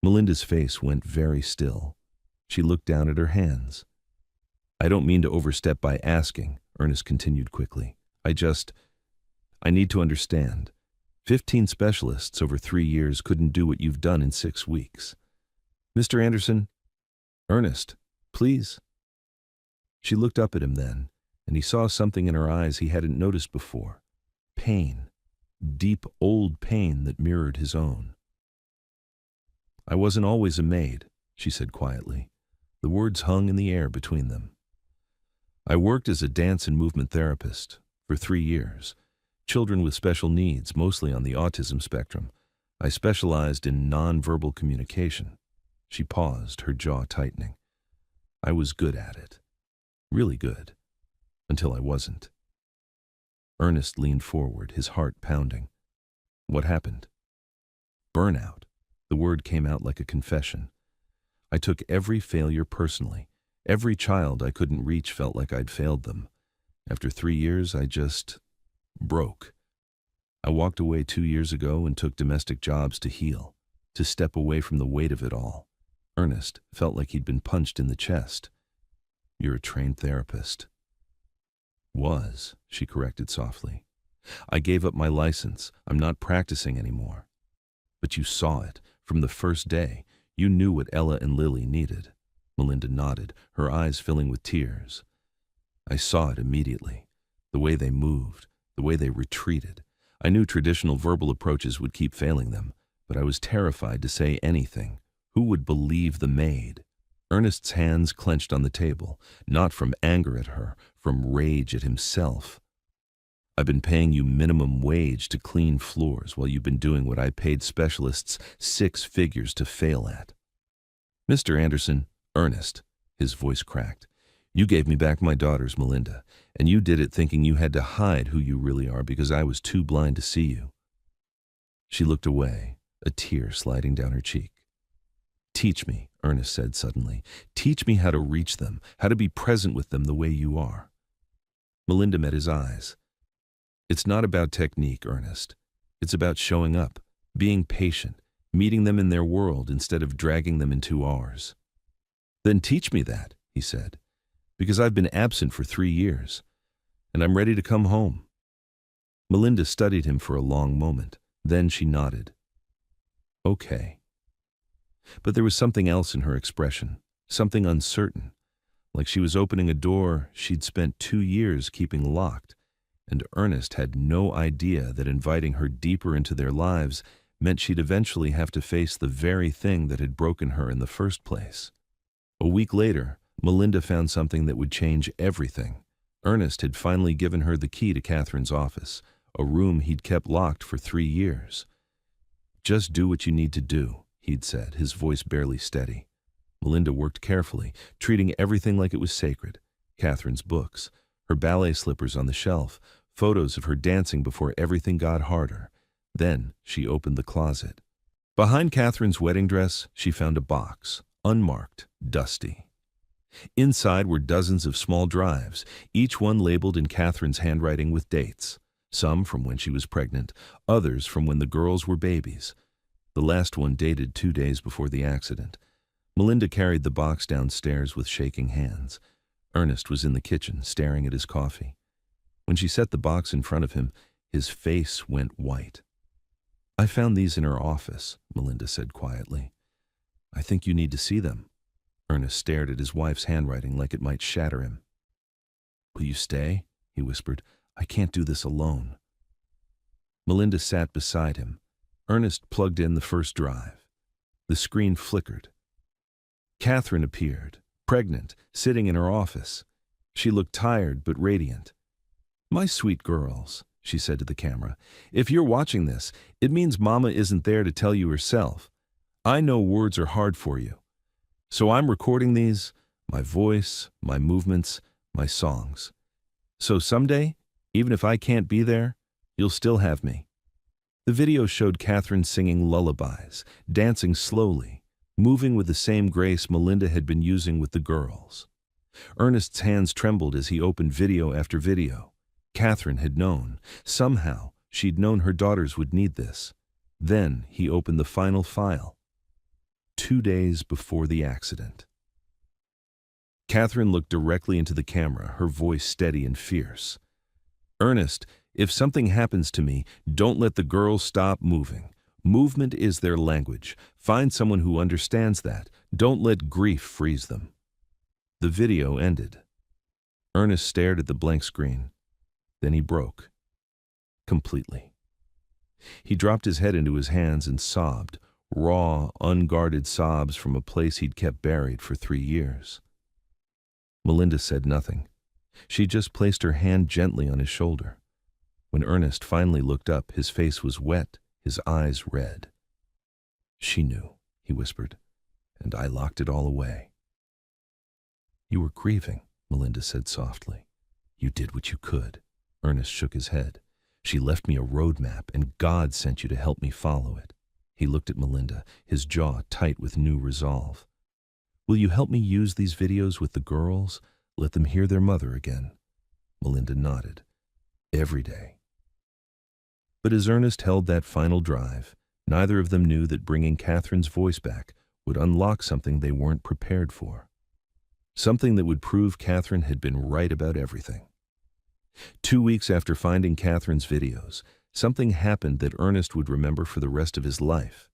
Melinda's face went very still. She looked down at her hands. "I don't mean to overstep by asking," Ernest continued quickly. I need to understand. 15 specialists over 3 years couldn't do what you've done in 6 weeks. Mr. Anderson?" "Ernest, please." She looked up at him then, and he saw something in her eyes he hadn't noticed before. Pain. Deep, old pain that mirrored his own. "I wasn't always a maid," she said quietly. The words hung in the air between them. "I worked as a dance and movement therapist for 3 years. Children with special needs, mostly on the autism spectrum. I specialized in nonverbal communication." She paused, her jaw tightening. "I was good at it. Really good. Until I wasn't." Ernest leaned forward, his heart pounding. "What happened?" "Burnout." The word came out like a confession. "I took every failure personally. Every child I couldn't reach felt like I'd failed them. After 3 years, I just broke. I walked away 2 years ago and took domestic jobs to heal, to step away from the weight of it all." Ernest felt like he'd been punched in the chest. "You're a trained therapist." "Was," she corrected softly. "I gave up my license. I'm not practicing anymore." "But you saw it. From the first day, you knew what Ella and Lily needed." Melinda nodded, her eyes filling with tears. "I saw it immediately. The way they moved, the way they retreated. I knew traditional verbal approaches would keep failing them, but I was terrified to say anything. Who would believe the maid?" Ernest's hands clenched on the table, not from anger at her, from rage at himself. "I've been paying you minimum wage to clean floors while you've been doing what I paid specialists 6 figures to fail at." "Mr. Anderson," "Ernest," his voice cracked. "You gave me back my daughters, Melinda, and you did it thinking you had to hide who you really are because I was too blind to see you." She looked away, a tear sliding down her cheek. "Teach me," Ernest said suddenly. "Teach me how to reach them, how to be present with them the way you are." Melinda met his eyes. "It's not about technique, Ernest. It's about showing up, being patient, meeting them in their world instead of dragging them into ours." "Then teach me that," he said, "because I've been absent for 3 years, and I'm ready to come home." Melinda studied him for a long moment. Then she nodded. "Okay." But there was something else in her expression, something uncertain, like she was opening a door she'd spent 2 years keeping locked, and Ernest had no idea that inviting her deeper into their lives meant she'd eventually have to face the very thing that had broken her in the first place. A week later, Melinda found something that would change everything. Ernest had finally given her the key to Catherine's office, a room he'd kept locked for 3 years. "Just do what you need to do," he'd said, his voice barely steady. Melinda worked carefully, treating everything like it was sacred. Catherine's books, her ballet slippers on the shelf, photos of her dancing before everything got harder. Then she opened the closet. Behind Catherine's wedding dress, she found a box, unmarked, dusty. Inside were dozens of small drives, each one labeled in Catherine's handwriting with dates, some from when she was pregnant, others from when the girls were babies. The last one dated 2 days before the accident. Melinda carried the box downstairs with shaking hands. Ernest was in the kitchen, staring at his coffee. When she set the box in front of him, his face went white. "I found these in her office," Melinda said quietly. "I think you need to see them." Ernest stared at his wife's handwriting like it might shatter him. "Will you stay?" he whispered. "I can't do this alone." Melinda sat beside him. Ernest plugged in the first drive. The screen flickered. Catherine appeared, pregnant, sitting in her office. She looked tired but radiant. "My sweet girls," she said to the camera, "if you're watching this, it means Mama isn't there to tell you herself. I know words are hard for you. So I'm recording these, my voice, my movements, my songs. So someday, even if I can't be there, you'll still have me." The video showed Catherine singing lullabies, dancing slowly, moving with the same grace Melinda had been using with the girls. Ernest's hands trembled as he opened video after video. Catherine had known. Somehow, she'd known her daughters would need this. Then he opened the final file. 2 days before the accident. Catherine looked directly into the camera, her voice steady and fierce. "Ernest, if something happens to me, don't let the girls stop moving. Movement is their language. Find someone who understands that. Don't let grief freeze them." The video ended. Ernest stared at the blank screen. Then he broke. Completely. He dropped his head into his hands and sobbed, raw, unguarded sobs from a place he'd kept buried for 3 years. Melinda said nothing. She just placed her hand gently on his shoulder. When Ernest finally looked up, his face was wet, his eyes red. "She knew," he whispered, "and I locked it all away." "You were grieving," Melinda said softly. "You did what you could." Ernest shook his head. "She left me a roadmap, and God sent you to help me follow it." He looked at Melinda, his jaw tight with new resolve. "Will you help me use these videos with the girls? Let them hear their mother again?" Melinda nodded. "Every day." But as Ernest held that final drive, neither of them knew that bringing Catherine's voice back would unlock something they weren't prepared for. Something that would prove Catherine had been right about everything. 2 weeks after finding Catherine's videos, something happened that Ernest would remember for the rest of his life.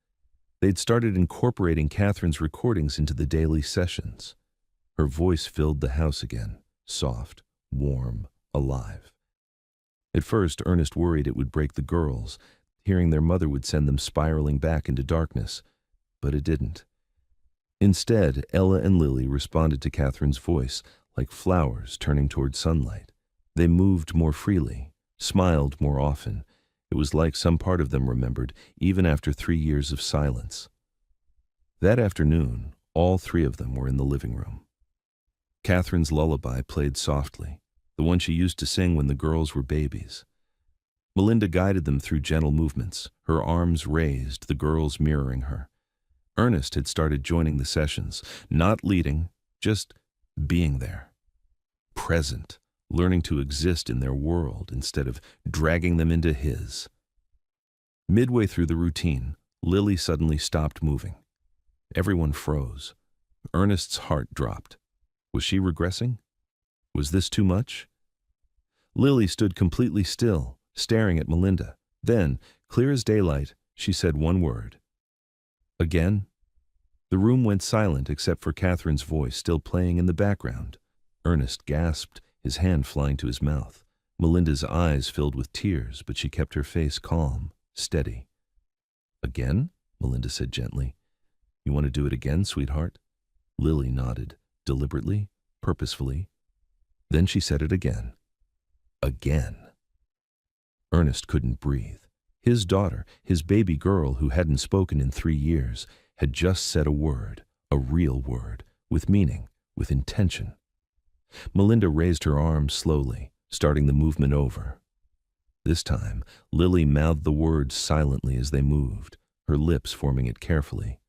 They'd started incorporating Catherine's recordings into the daily sessions. Her voice filled the house again, soft, warm, alive. At first, Ernest worried it would break the girls. Hearing their mother would send them spiraling back into darkness. But it didn't. Instead, Ella and Lily responded to Catherine's voice like flowers turning toward sunlight. They moved more freely, smiled more often. It was like some part of them remembered, even after 3 years of silence. That afternoon, all 3 of them were in the living room. Catherine's lullaby played softly, the one she used to sing when the girls were babies. Melinda guided them through gentle movements, her arms raised, the girls mirroring her. Ernest had started joining the sessions, not leading, just being there. Present, learning to exist in their world instead of dragging them into his. Midway through the routine, Lily suddenly stopped moving. Everyone froze. Ernest's heart dropped. Was she regressing? Was this too much? Lily stood completely still, staring at Melinda. Then, clear as daylight, she said one word. "Again?" The room went silent except for Catherine's voice still playing in the background. Ernest gasped, his hand flying to his mouth. Melinda's eyes filled with tears, but she kept her face calm, steady. "Again?" Melinda said gently. "You want to do it again, sweetheart?" Lily nodded, deliberately, purposefully. Then she said it again. Again. Ernest couldn't breathe. His daughter, his baby girl who hadn't spoken in 3 years, had just said a word, a real word, with meaning, with intention. Melinda raised her arms slowly, starting the movement over. This time, Lily mouthed the words silently as they moved, her lips forming it carefully.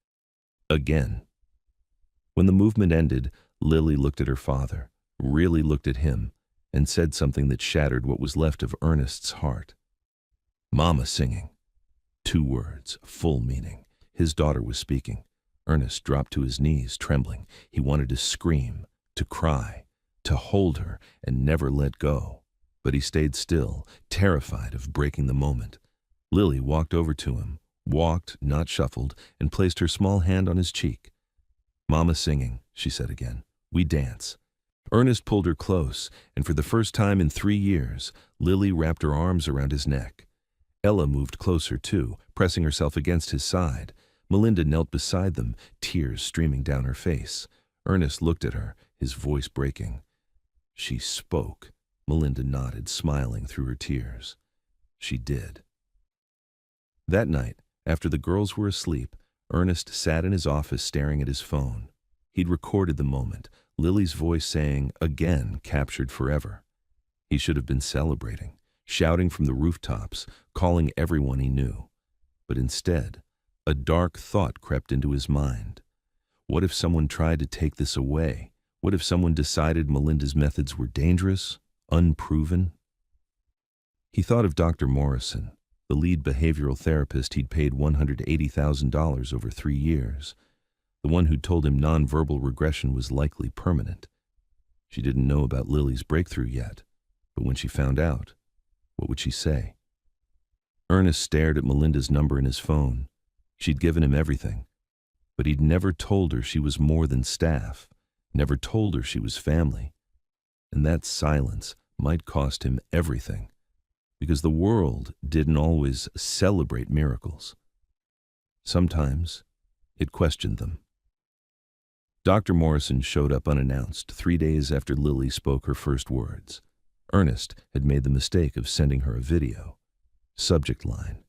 Again. When the movement ended, Lily looked at her father, really looked at him, and said something that shattered what was left of Ernest's heart. Mama singing. 2 words, full meaning. His daughter was speaking. Ernest dropped to his knees, trembling. He wanted to scream, to cry, to hold her and never let go. But he stayed still, terrified of breaking the moment. Lily walked over to him, walked, not shuffled, and placed her small hand on his cheek. Mama singing, she said again. We dance. Ernest pulled her close, and for the first time in 3 years, Lily wrapped her arms around his neck. Ella moved closer too, pressing herself against his side. Melinda knelt beside them, tears streaming down her face. Ernest looked at her, his voice breaking. She spoke. Melinda nodded, smiling through her tears. She did. That night, after the girls were asleep, Ernest sat in his office staring at his phone. He'd recorded the moment, Lily's voice saying, again, captured forever. He should have been celebrating, shouting from the rooftops, calling everyone he knew. But instead, a dark thought crept into his mind. What if someone tried to take this away? What if someone decided Melinda's methods were dangerous, unproven? He thought of Dr. Morrison, the lead behavioral therapist he'd paid $180,000 over 3 years, the one who'd told him nonverbal regression was likely permanent. She didn't know about Lily's breakthrough yet, but when she found out, what would she say? Ernest stared at Melinda's number in his phone. She'd given him everything, but he'd never told her she was more than staff, never told her she was family. And that silence might cost him everything, because the world didn't always celebrate miracles. Sometimes it questioned them. Dr. Morrison showed up unannounced 3 days after Lily spoke her first words. Ernest had made the mistake of sending her a video. Subject line: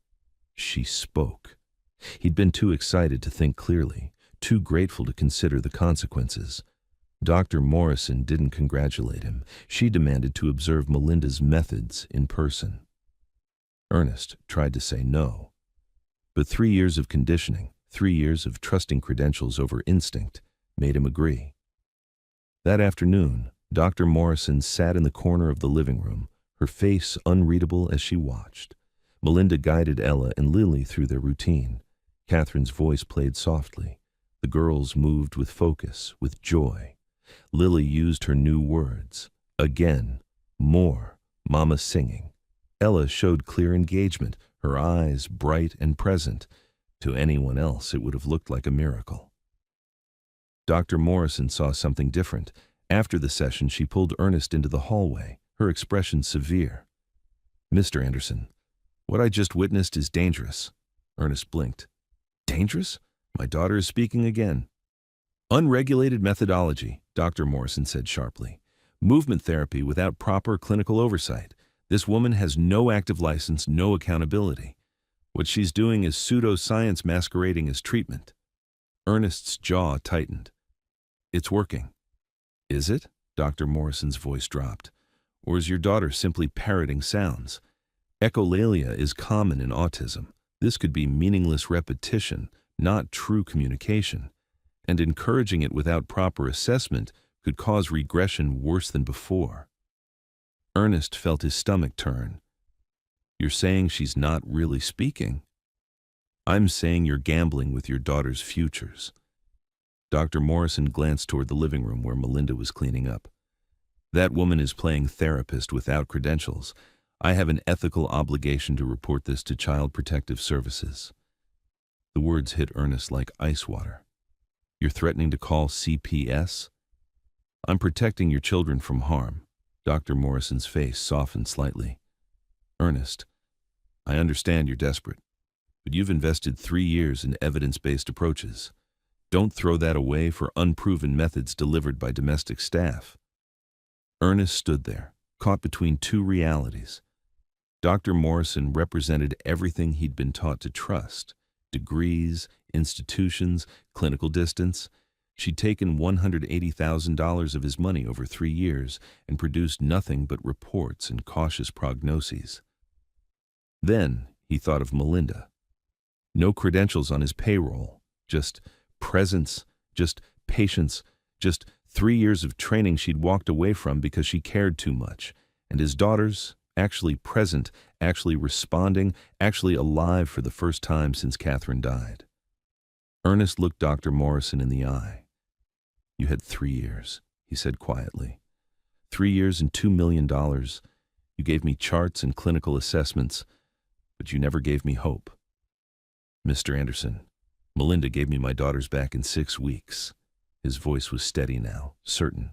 she spoke. He'd been too excited to think clearly, too grateful to consider the consequences. Dr. Morrison didn't congratulate him. She demanded to observe Melinda's methods in person. Ernest tried to say no. But 3 years of conditioning, 3 years of trusting credentials over instinct, made him agree. That afternoon, Dr. Morrison sat in the corner of the living room, her face unreadable as she watched. Melinda guided Ella and Lily through their routine. Catherine's voice played softly. The girls moved with focus, with joy. Lily used her new words. Again, more, Mama singing. Ella showed clear engagement, her eyes bright and present. To anyone else, it would have looked like a miracle. Dr. Morrison saw something different. After the session, she pulled Ernest into the hallway, her expression severe. Mr. Anderson, what I just witnessed is dangerous. Ernest blinked. Dangerous? My daughter is speaking again. Unregulated methodology, Dr. Morrison said sharply. Movement therapy without proper clinical oversight. This woman has no active license, no accountability. What she's doing is pseudoscience masquerading as treatment. Ernest's jaw tightened. It's working. Is it? Dr. Morrison's voice dropped. Or is your daughter simply parroting sounds? Echolalia is common in autism. This could be meaningless repetition, not true communication. And encouraging it without proper assessment could cause regression worse than before. Ernest felt his stomach turn. You're saying she's not really speaking? I'm saying you're gambling with your daughter's futures. Dr. Morrison glanced toward the living room where Melinda was cleaning up. That woman is playing therapist without credentials. I have an ethical obligation to report this to Child Protective Services. The words hit Ernest like ice water. You're threatening to call CPS? I'm protecting your children from harm. Dr. Morrison's face softened slightly. Ernest, I understand you're desperate, but you've invested 3 years in evidence-based approaches. Don't throw that away for unproven methods delivered by domestic staff. Ernest stood there, caught between 2 realities. Dr. Morrison represented everything he'd been taught to trust: degrees, institutions, clinical distance. She'd taken $180,000 of his money over 3 years and produced nothing but reports and cautious prognoses. Then he thought of Melinda. No credentials on his payroll, just presence, just patience, just 3 years of training she'd walked away from because she cared too much. And his daughters, actually present, actually responding, actually alive for the first time since Catherine died. Ernest looked Dr. Morrison in the eye. "You had 3 years," he said quietly. 3 years and $2 million. You gave me charts and clinical assessments, but you never gave me hope. Mr. Anderson, Melinda gave me my daughters back in 6 weeks. His voice was steady now, certain.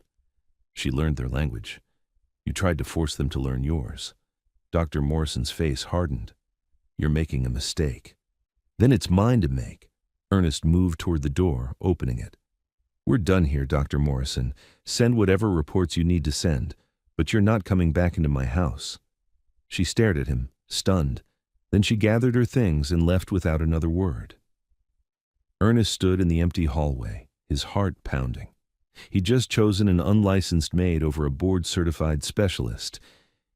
She learned their language. You tried to force them to learn yours. Dr. Morrison's face hardened. You're making a mistake. Then it's mine to make. Ernest moved toward the door, opening it. We're done here, Dr. Morrison. Send whatever reports you need to send, but you're not coming back into my house. She stared at him, stunned. Then she gathered her things and left without another word. Ernest stood in the empty hallway, his heart pounding. He'd just chosen an unlicensed maid over a board-certified specialist.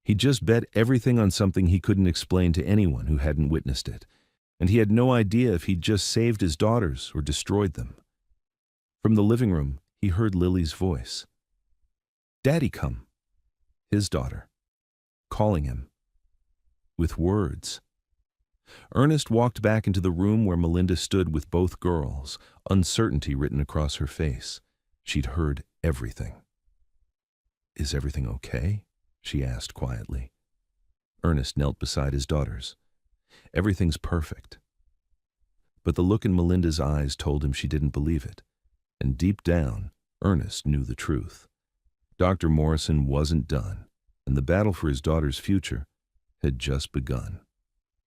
He'd just bet everything on something he couldn't explain to anyone who hadn't witnessed it. And he had no idea if he'd just saved his daughters or destroyed them. From the living room, he heard Lily's voice. Daddy come. His daughter. Calling him. With words. Ernest walked back into the room where Melinda stood with both girls, uncertainty written across her face. She'd heard everything. Is everything okay? She asked quietly. Ernest knelt beside his daughters. Everything's perfect. But the look in Melinda's eyes told him she didn't believe it. And deep down, Ernest knew the truth. Dr. Morrison wasn't done, and the battle for his daughter's future had just begun.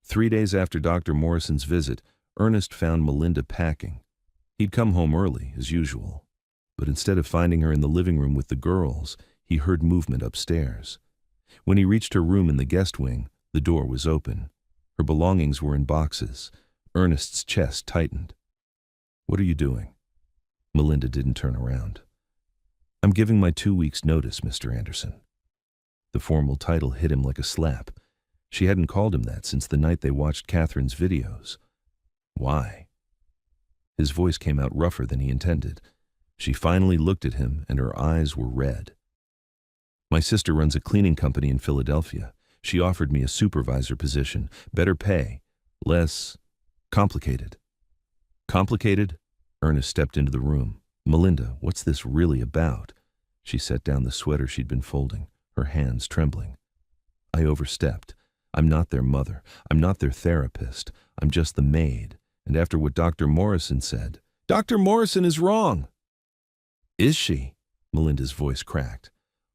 3 days after Dr. Morrison's visit, Ernest found Melinda packing. He'd come home early, as usual. But instead of finding her in the living room with the girls, he heard movement upstairs. When he reached her room in the guest wing, the door was open. Her belongings were in boxes. Ernest's chest tightened. What are you doing? Melinda didn't turn around. I'm giving my 2 weeks' notice, Mr. Anderson. The formal title hit him like a slap. She hadn't called him that since the night they watched Catherine's videos. Why? His voice came out rougher than he intended. She finally looked at him, and her eyes were red. My sister runs a cleaning company in Philadelphia. She offered me a supervisor position, better pay, less complicated. Complicated? Ernest stepped into the room. Melinda, what's this really about? She set down the sweater she'd been folding, her hands trembling. I overstepped. I'm not their mother. I'm not their therapist. I'm just the maid. And after what Dr. Morrison said, Dr. Morrison is wrong. Is she? Melinda's voice cracked.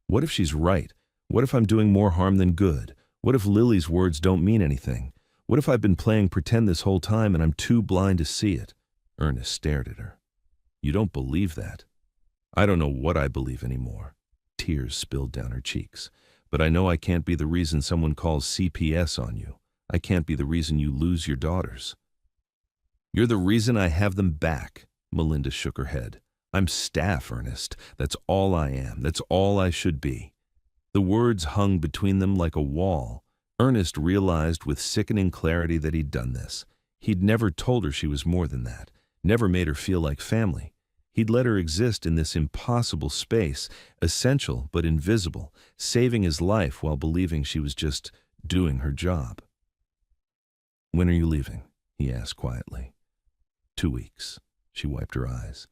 What if she's right? What if I'm doing more harm than good? What if Lily's words don't mean anything? What if I've been playing pretend this whole time and I'm too blind to see it? Ernest stared at her. You don't believe that? I don't know what I believe anymore. Tears spilled down her cheeks. But I know I can't be the reason someone calls CPS on you. I can't be the reason you lose your daughters. You're the reason I have them back. Melinda shook her head. I'm staff, Ernest. That's all I am. That's all I should be. The words hung between them like a wall. Ernest realized with sickening clarity that he'd done this. He'd never told her she was more than that, never made her feel like family. He'd let her exist in this impossible space, essential but invisible, saving his life while believing she was just doing her job. When are you leaving? He asked quietly. 2 weeks. She wiped her eyes.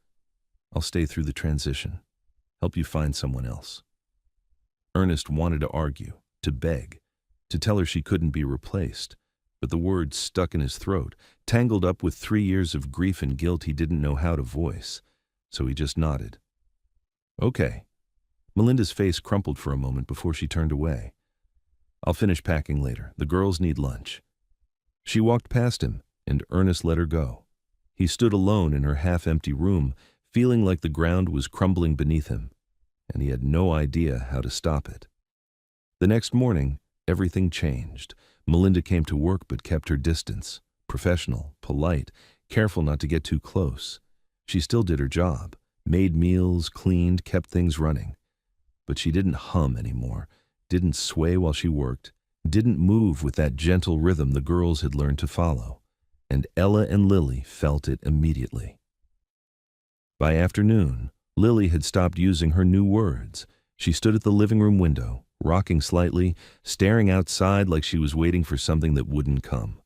I'll stay through the transition. Help you find someone else. Ernest wanted to argue, to beg, to tell her she couldn't be replaced, but the words stuck in his throat, tangled up with 3 years of grief and guilt he didn't know how to voice. So he just nodded. Okay. Melinda's face crumpled for a moment before she turned away. I'll finish packing later. The girls need lunch. She walked past him, and Ernest let her go. He stood alone in her half-empty room, feeling like the ground was crumbling beneath him, and he had no idea how to stop it. The next morning, everything changed. Melinda came to work but kept her distance, professional, polite, careful not to get too close. She still did her job, made meals, cleaned, kept things running. But she didn't hum anymore, didn't sway while she worked, didn't move with that gentle rhythm the girls had learned to follow. And Ella and Lily felt it immediately. By afternoon, Lily had stopped using her new words. She stood at the living room window, rocking slightly, staring outside like she was waiting for something that wouldn't come.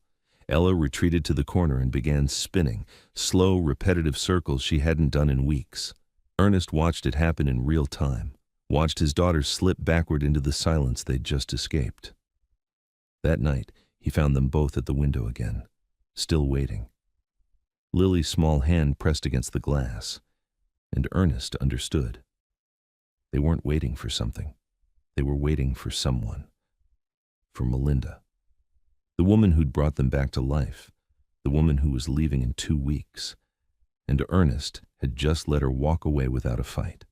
Ella retreated to the corner and began spinning, slow, repetitive circles she hadn't done in weeks. Ernest watched it happen in real time, watched his daughter slip backward into the silence they'd just escaped. That night, he found them both at the window again, still waiting. Lily's small hand pressed against the glass, and Ernest understood. They weren't waiting for something. They were waiting for someone. For Melinda. The woman who'd brought them back to life. The woman who was leaving in 2 weeks. And Ernest had just let her walk away without a fight.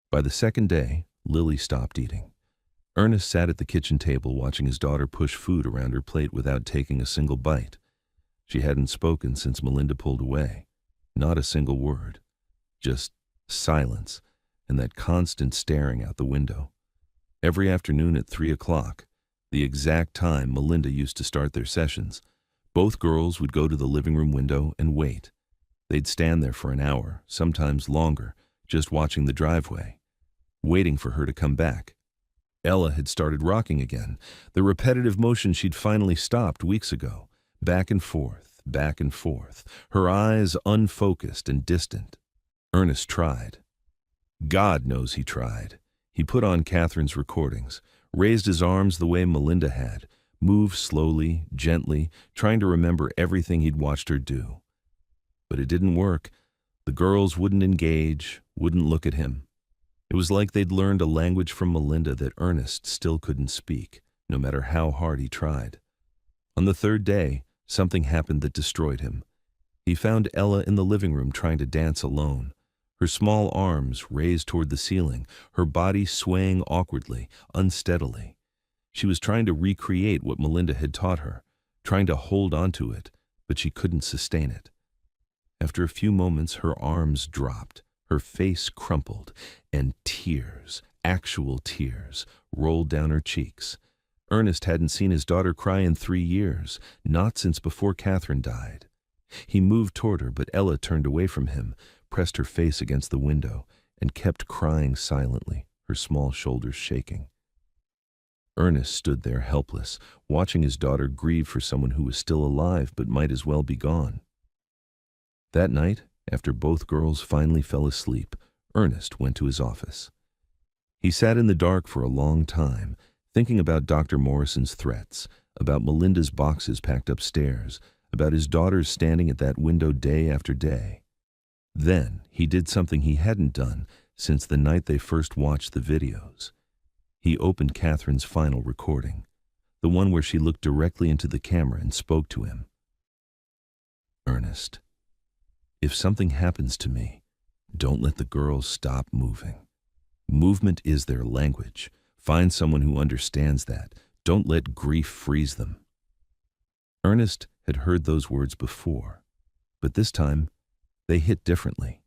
By the second day, Lily stopped eating. Ernest sat at the kitchen table watching his daughter push food around her plate without taking a single bite. She hadn't spoken since Melinda pulled away. Not a single word. Just silence and that constant staring out the window. Every afternoon at 3 o'clock, the exact time Melinda used to start their sessions, both girls would go to the living room window and wait. They'd stand there for an hour, sometimes longer, just watching the driveway, waiting for her to come back. Ella had started rocking again, the repetitive motion she'd finally stopped weeks ago, back and forth, her eyes unfocused and distant. Ernest tried. God knows he tried. He put on Catherine's recordings, raised his arms the way Melinda had, moved slowly, gently, trying to remember everything he'd watched her do. But it didn't work. The girls wouldn't engage, wouldn't look at him. It was like they'd learned a language from Melinda that Ernest still couldn't speak, no matter how hard he tried. On the third day, something happened that destroyed him. He found Ella in the living room trying to dance alone, her small arms raised toward the ceiling, her body swaying awkwardly, unsteadily. She was trying to recreate what Melinda had taught her, trying to hold onto it, but she couldn't sustain it. After a few moments, her arms dropped, her face crumpled, and tears, actual tears, rolled down her cheeks. Ernest hadn't seen his daughter cry in 3 years, not since before Catherine died. He moved toward her, but Ella turned away from him, pressed her face against the window, and kept crying silently, her small shoulders shaking. Ernest stood there helpless, watching his daughter grieve for someone who was still alive but might as well be gone. That night, after both girls finally fell asleep, Ernest went to his office. He sat in the dark for a long time, thinking about Dr. Morrison's threats, about Melinda's boxes packed upstairs, about his daughters standing at that window day after day. Then he did something he hadn't done since the night they first watched the videos. He opened Catherine's final recording, the one where she looked directly into the camera and spoke to him. Ernest, if something happens to me, don't let the girls stop moving. Movement is their language. Find someone who understands that. Don't let grief freeze them. Ernest had heard those words before, but this time they hit differently.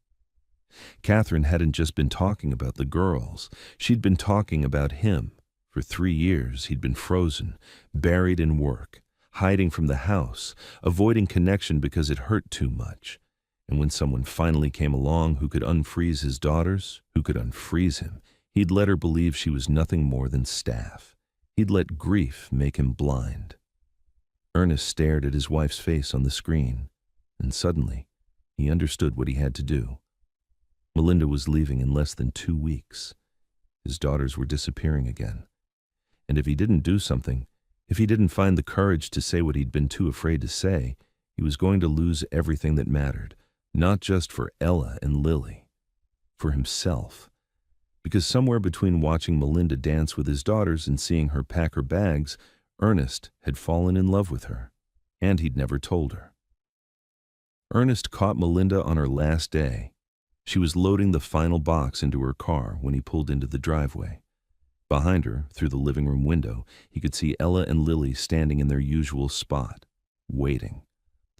Catherine hadn't just been talking about the girls. She'd been talking about him. For 3 years, he'd been frozen, buried in work, hiding from the house, avoiding connection because it hurt too much. And when someone finally came along who could unfreeze his daughters, who could unfreeze him, he'd let her believe she was nothing more than staff. He'd let grief make him blind. Ernest stared at his wife's face on the screen, and suddenly, he understood what he had to do. Melinda was leaving in less than 2 weeks. His daughters were disappearing again. And if he didn't do something, if he didn't find the courage to say what he'd been too afraid to say, he was going to lose everything that mattered, not just for Ella and Lily, for himself. Because somewhere between watching Melinda dance with his daughters and seeing her pack her bags, Ernest had fallen in love with her, and he'd never told her. Ernest caught Melinda on her last day. She was loading the final box into her car when he pulled into the driveway. Behind her, through the living room window, he could see Ella and Lily standing in their usual spot, waiting,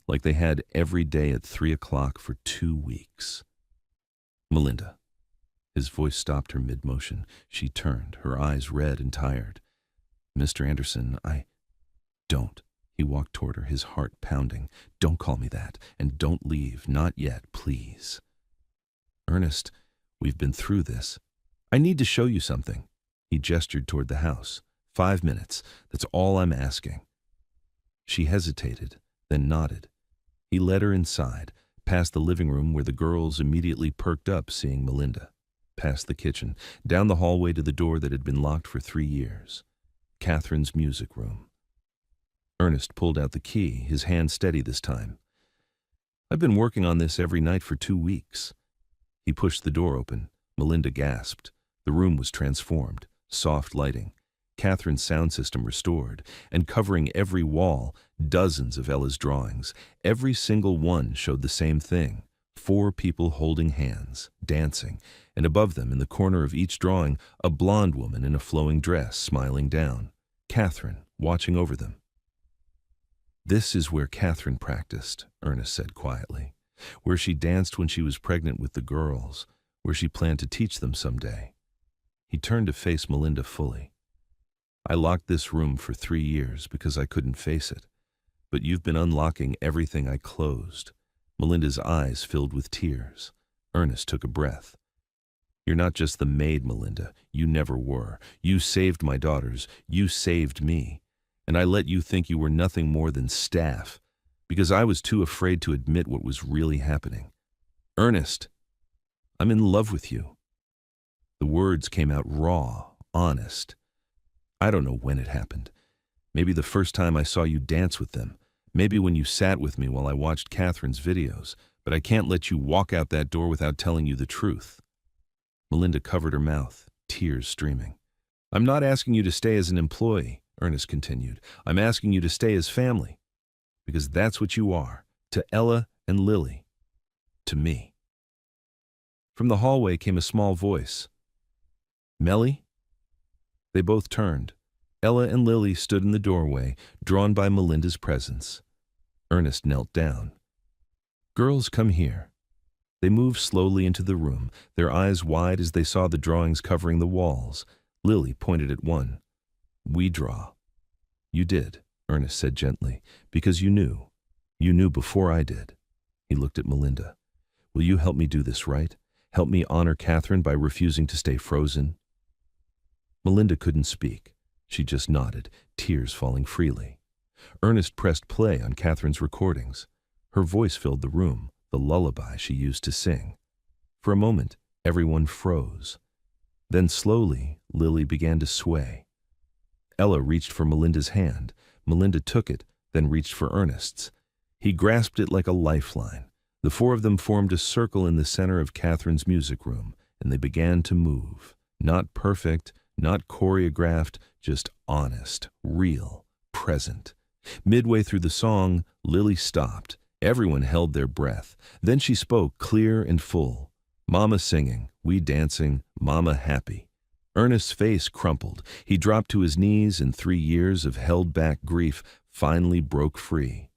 like they had every day at 3 o'clock for 2 weeks. Melinda. His voice stopped her mid-motion. She turned, her eyes red and tired. Mr. Anderson, Don't. He walked toward her, his heart pounding. Don't call me that, and don't leave, not yet, please. Ernest, We've been through this. I need to show you something." He gestured toward the house. 5 minutes. That's all I'm asking." She hesitated, then nodded. He led her inside, past the living room where the girls immediately perked up seeing Melinda, past the kitchen, down the hallway to the door that had been locked for 3 years. Catherine's music room. Ernest pulled out the key, his hand steady this time. "I've been working on this every night for 2 weeks." He pushed the door open. Melinda gasped. The room was transformed, soft lighting, Catherine's sound system restored, and covering every wall, dozens of Ella's drawings. Every single one showed the same thing: 4 people holding hands, dancing, and above them, in the corner of each drawing, a blonde woman in a flowing dress, smiling down. Catherine, watching over them. "This is where Catherine practiced," Ernest said quietly, "where she danced when she was pregnant with the girls, where she planned to teach them someday." He turned to face Melinda fully. "I locked this room for 3 years because I couldn't face it, but you've been unlocking everything I closed." Melinda's eyes filled with tears. Ernest took a breath. "You're not just the maid, Melinda. You never were. You saved my daughters. You saved me. And I let you think you were nothing more than staff, because I was too afraid to admit what was really happening. Ernest, I'm in love with you." The words came out raw, honest. "I don't know when it happened. Maybe the first time I saw you dance with them. Maybe when you sat with me while I watched Catherine's videos. But I can't let you walk out that door without telling you the truth." Melinda covered her mouth, tears streaming. "I'm not asking you to stay as an employee," Ernest continued. "I'm asking you to stay as family. Because that's what you are, to Ella and Lily. To me." From the hallway came a small voice. "Melly?" They both turned. Ella and Lily stood in the doorway, drawn by Melinda's presence. Ernest knelt down. "Girls, come here." They moved slowly into the room, their eyes wide as they saw the drawings covering the walls. Lily pointed at one. "We draw." "You did," Ernest said gently, "because you knew. You knew before I did." He looked at Melinda. "Will you help me do this right? Help me honor Catherine by refusing to stay frozen?" Melinda couldn't speak. She just nodded, tears falling freely. Ernest pressed play on Catherine's recordings. Her voice filled the room, the lullaby she used to sing. For a moment, everyone froze. Then slowly, Lily began to sway. Ella reached for Melinda's hand. Melinda took it, then reached for Ernest's. He grasped it like a lifeline. The 4 of them formed a circle in the center of Catherine's music room, and they began to move. Not perfect, not choreographed, just honest, real, present. Midway through the song, Lily stopped. Everyone held their breath. Then she spoke, clear and full. Mama singing, we dancing, Mama happy. Ernest's face crumpled. He dropped to his knees, and 3 years of held-back grief finally broke free.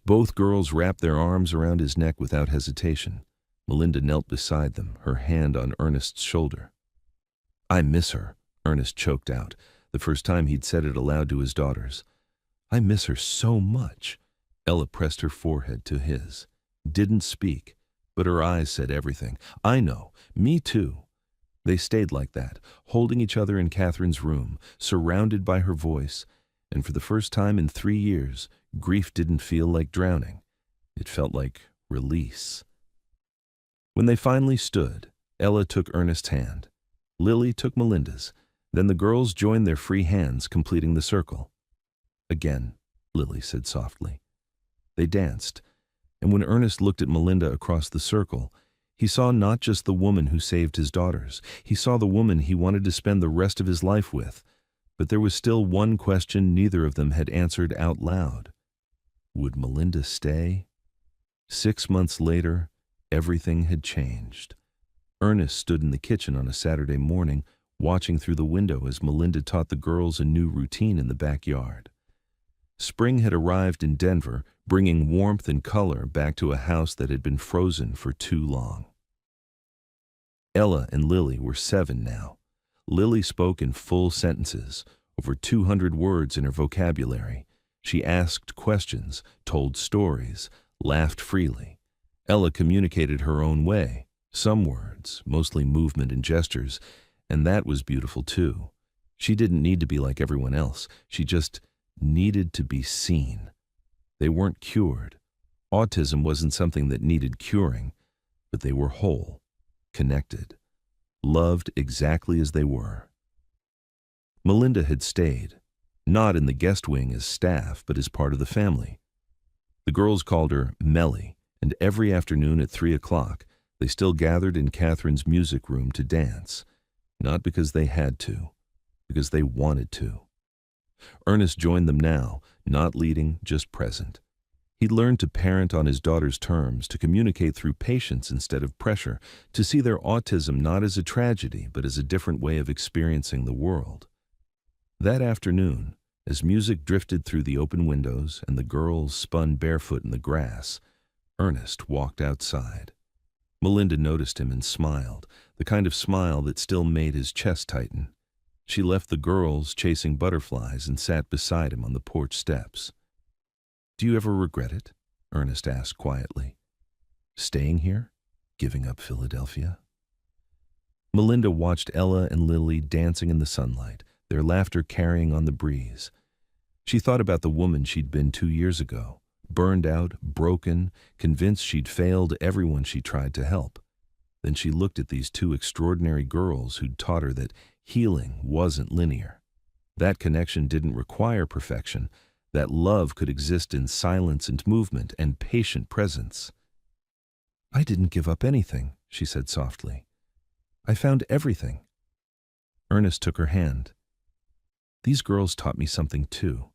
Both girls wrapped their arms around his neck without hesitation. Melinda knelt beside them, her hand on Ernest's shoulder. "I miss her," Ernest choked out, the first time he'd said it aloud to his daughters. "I miss her so much." Ella pressed her forehead to his. Didn't speak, but her eyes said everything. "I know, me too." They stayed like that, holding each other in Catherine's room, surrounded by her voice, and for the first time in 3 years, grief didn't feel like drowning. It felt like release. When they finally stood, Ella took Ernest's hand. Lily took Melinda's. Then the girls joined their free hands, completing the circle. "Again," Lily said softly. They danced, and when Ernest looked at Melinda across the circle, he saw not just the woman who saved his daughters. He saw the woman he wanted to spend the rest of his life with. But there was still one question neither of them had answered out loud. Would Melinda stay? 6 months later, everything had changed. Ernest stood in the kitchen on a Saturday morning, watching through the window as Melinda taught the girls a new routine in the backyard. Spring had arrived in Denver, bringing warmth and color back to a house that had been frozen for too long. Ella and Lily were 7 now. Lily spoke in full sentences, over 200 words in her vocabulary. She asked questions, told stories, laughed freely. Ella communicated her own way, Some words, mostly movement and gestures, and that was beautiful too. She didn't need to be like everyone else. She just needed to be seen. They weren't cured. Autism wasn't something that needed curing, but they were whole, connected, loved exactly as they were. Melinda had stayed, not in the guest wing as staff, but as part of the family. The girls called her Melly, and every afternoon at 3 o'clock, they still gathered in Catherine's music room to dance, not because they had to, because they wanted to. Ernest joined them now, not leading, just present. He'd learned to parent on his daughter's terms, to communicate through patience instead of pressure, to see their autism not as a tragedy, but as a different way of experiencing the world. That afternoon, as music drifted through the open windows and the girls spun barefoot in the grass, Ernest walked outside. Melinda noticed him and smiled, the kind of smile that still made his chest tighten. She left the girls chasing butterflies and sat beside him on the porch steps. "Do you ever regret it?" Ernest asked quietly. "Staying here? Giving up Philadelphia?" Melinda watched Ella and Lily dancing in the sunlight, their laughter carrying on the breeze. She thought about the woman she'd been 2 years ago, burned out, broken, convinced she'd failed everyone she tried to help. Then she looked at these two extraordinary girls who'd taught her that healing wasn't linear. That connection didn't require perfection, that love could exist in silence and movement and patient presence. "I didn't give up anything," she said softly. "I found everything." Ernest took her hand. "These girls taught me something too,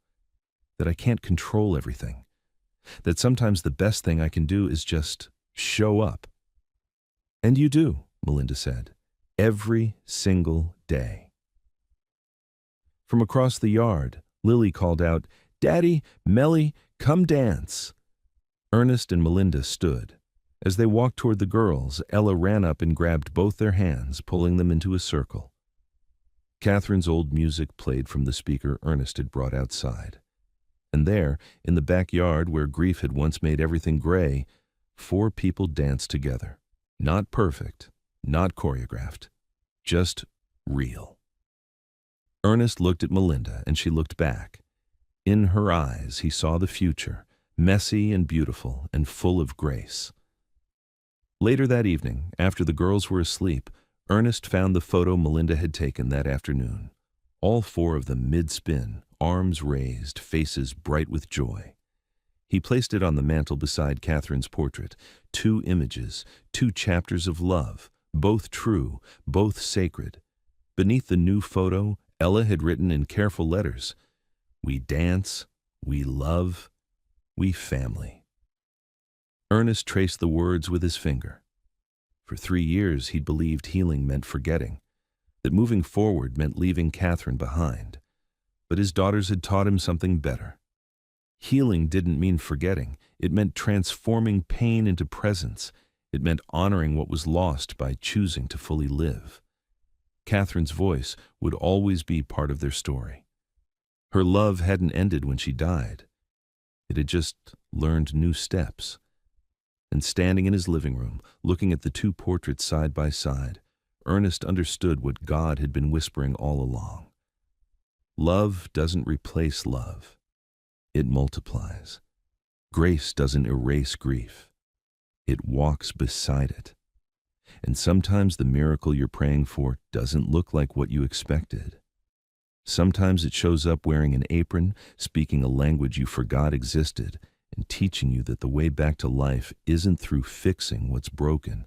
that I can't control everything, that sometimes the best thing I can do is just show up." "And you do," Melinda said, "every single day." From across the yard, Lily called out, "Daddy, Melly, come dance." Ernest and Melinda stood. As they walked toward the girls, Ella ran up and grabbed both their hands, pulling them into a circle. Catherine's old music played from the speaker Ernest had brought outside. And there, in the backyard where grief had once made everything gray, 4 people danced together. Not perfect, not choreographed, just real. Ernest looked at Melinda, and she looked back. In her eyes, he saw the future, messy and beautiful and full of grace. Later that evening, after the girls were asleep, Ernest found the photo Melinda had taken that afternoon. All 4 of them mid-spin, arms raised, faces bright with joy. He placed it on the mantel beside Catherine's portrait. 2 images, 2 chapters of love, both true, both sacred. Beneath the new photo, Ella had written in careful letters, "We dance, we love, we family." Ernest traced the words with his finger. For 3 years he'd believed healing meant forgetting, that moving forward meant leaving Catherine behind. But his daughters had taught him something better. Healing didn't mean forgetting. It meant transforming pain into presence. It meant honoring what was lost by choosing to fully live. Catherine's voice would always be part of their story. Her love hadn't ended when she died. It had just learned new steps. And standing in his living room, looking at the 2 portraits side by side, Ernest understood what God had been whispering all along. Love doesn't replace love. It multiplies. Grace doesn't erase grief. It walks beside it. And sometimes the miracle you're praying for doesn't look like what you expected. Sometimes it shows up wearing an apron, speaking a language you forgot existed, and teaching you that the way back to life isn't through fixing what's broken.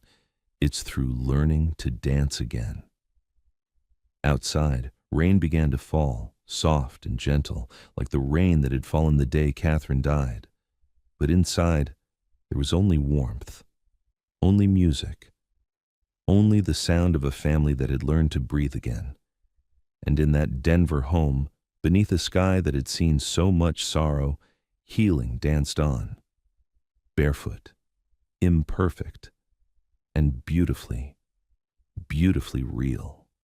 It's through learning to dance again. Outside, rain began to fall, soft and gentle, like the rain that had fallen the day Catherine died. But inside, there was only warmth, only music, only the sound of a family that had learned to breathe again. And in that Denver home, beneath a sky that had seen so much sorrow, healing danced on, barefoot, imperfect, and beautifully, beautifully real.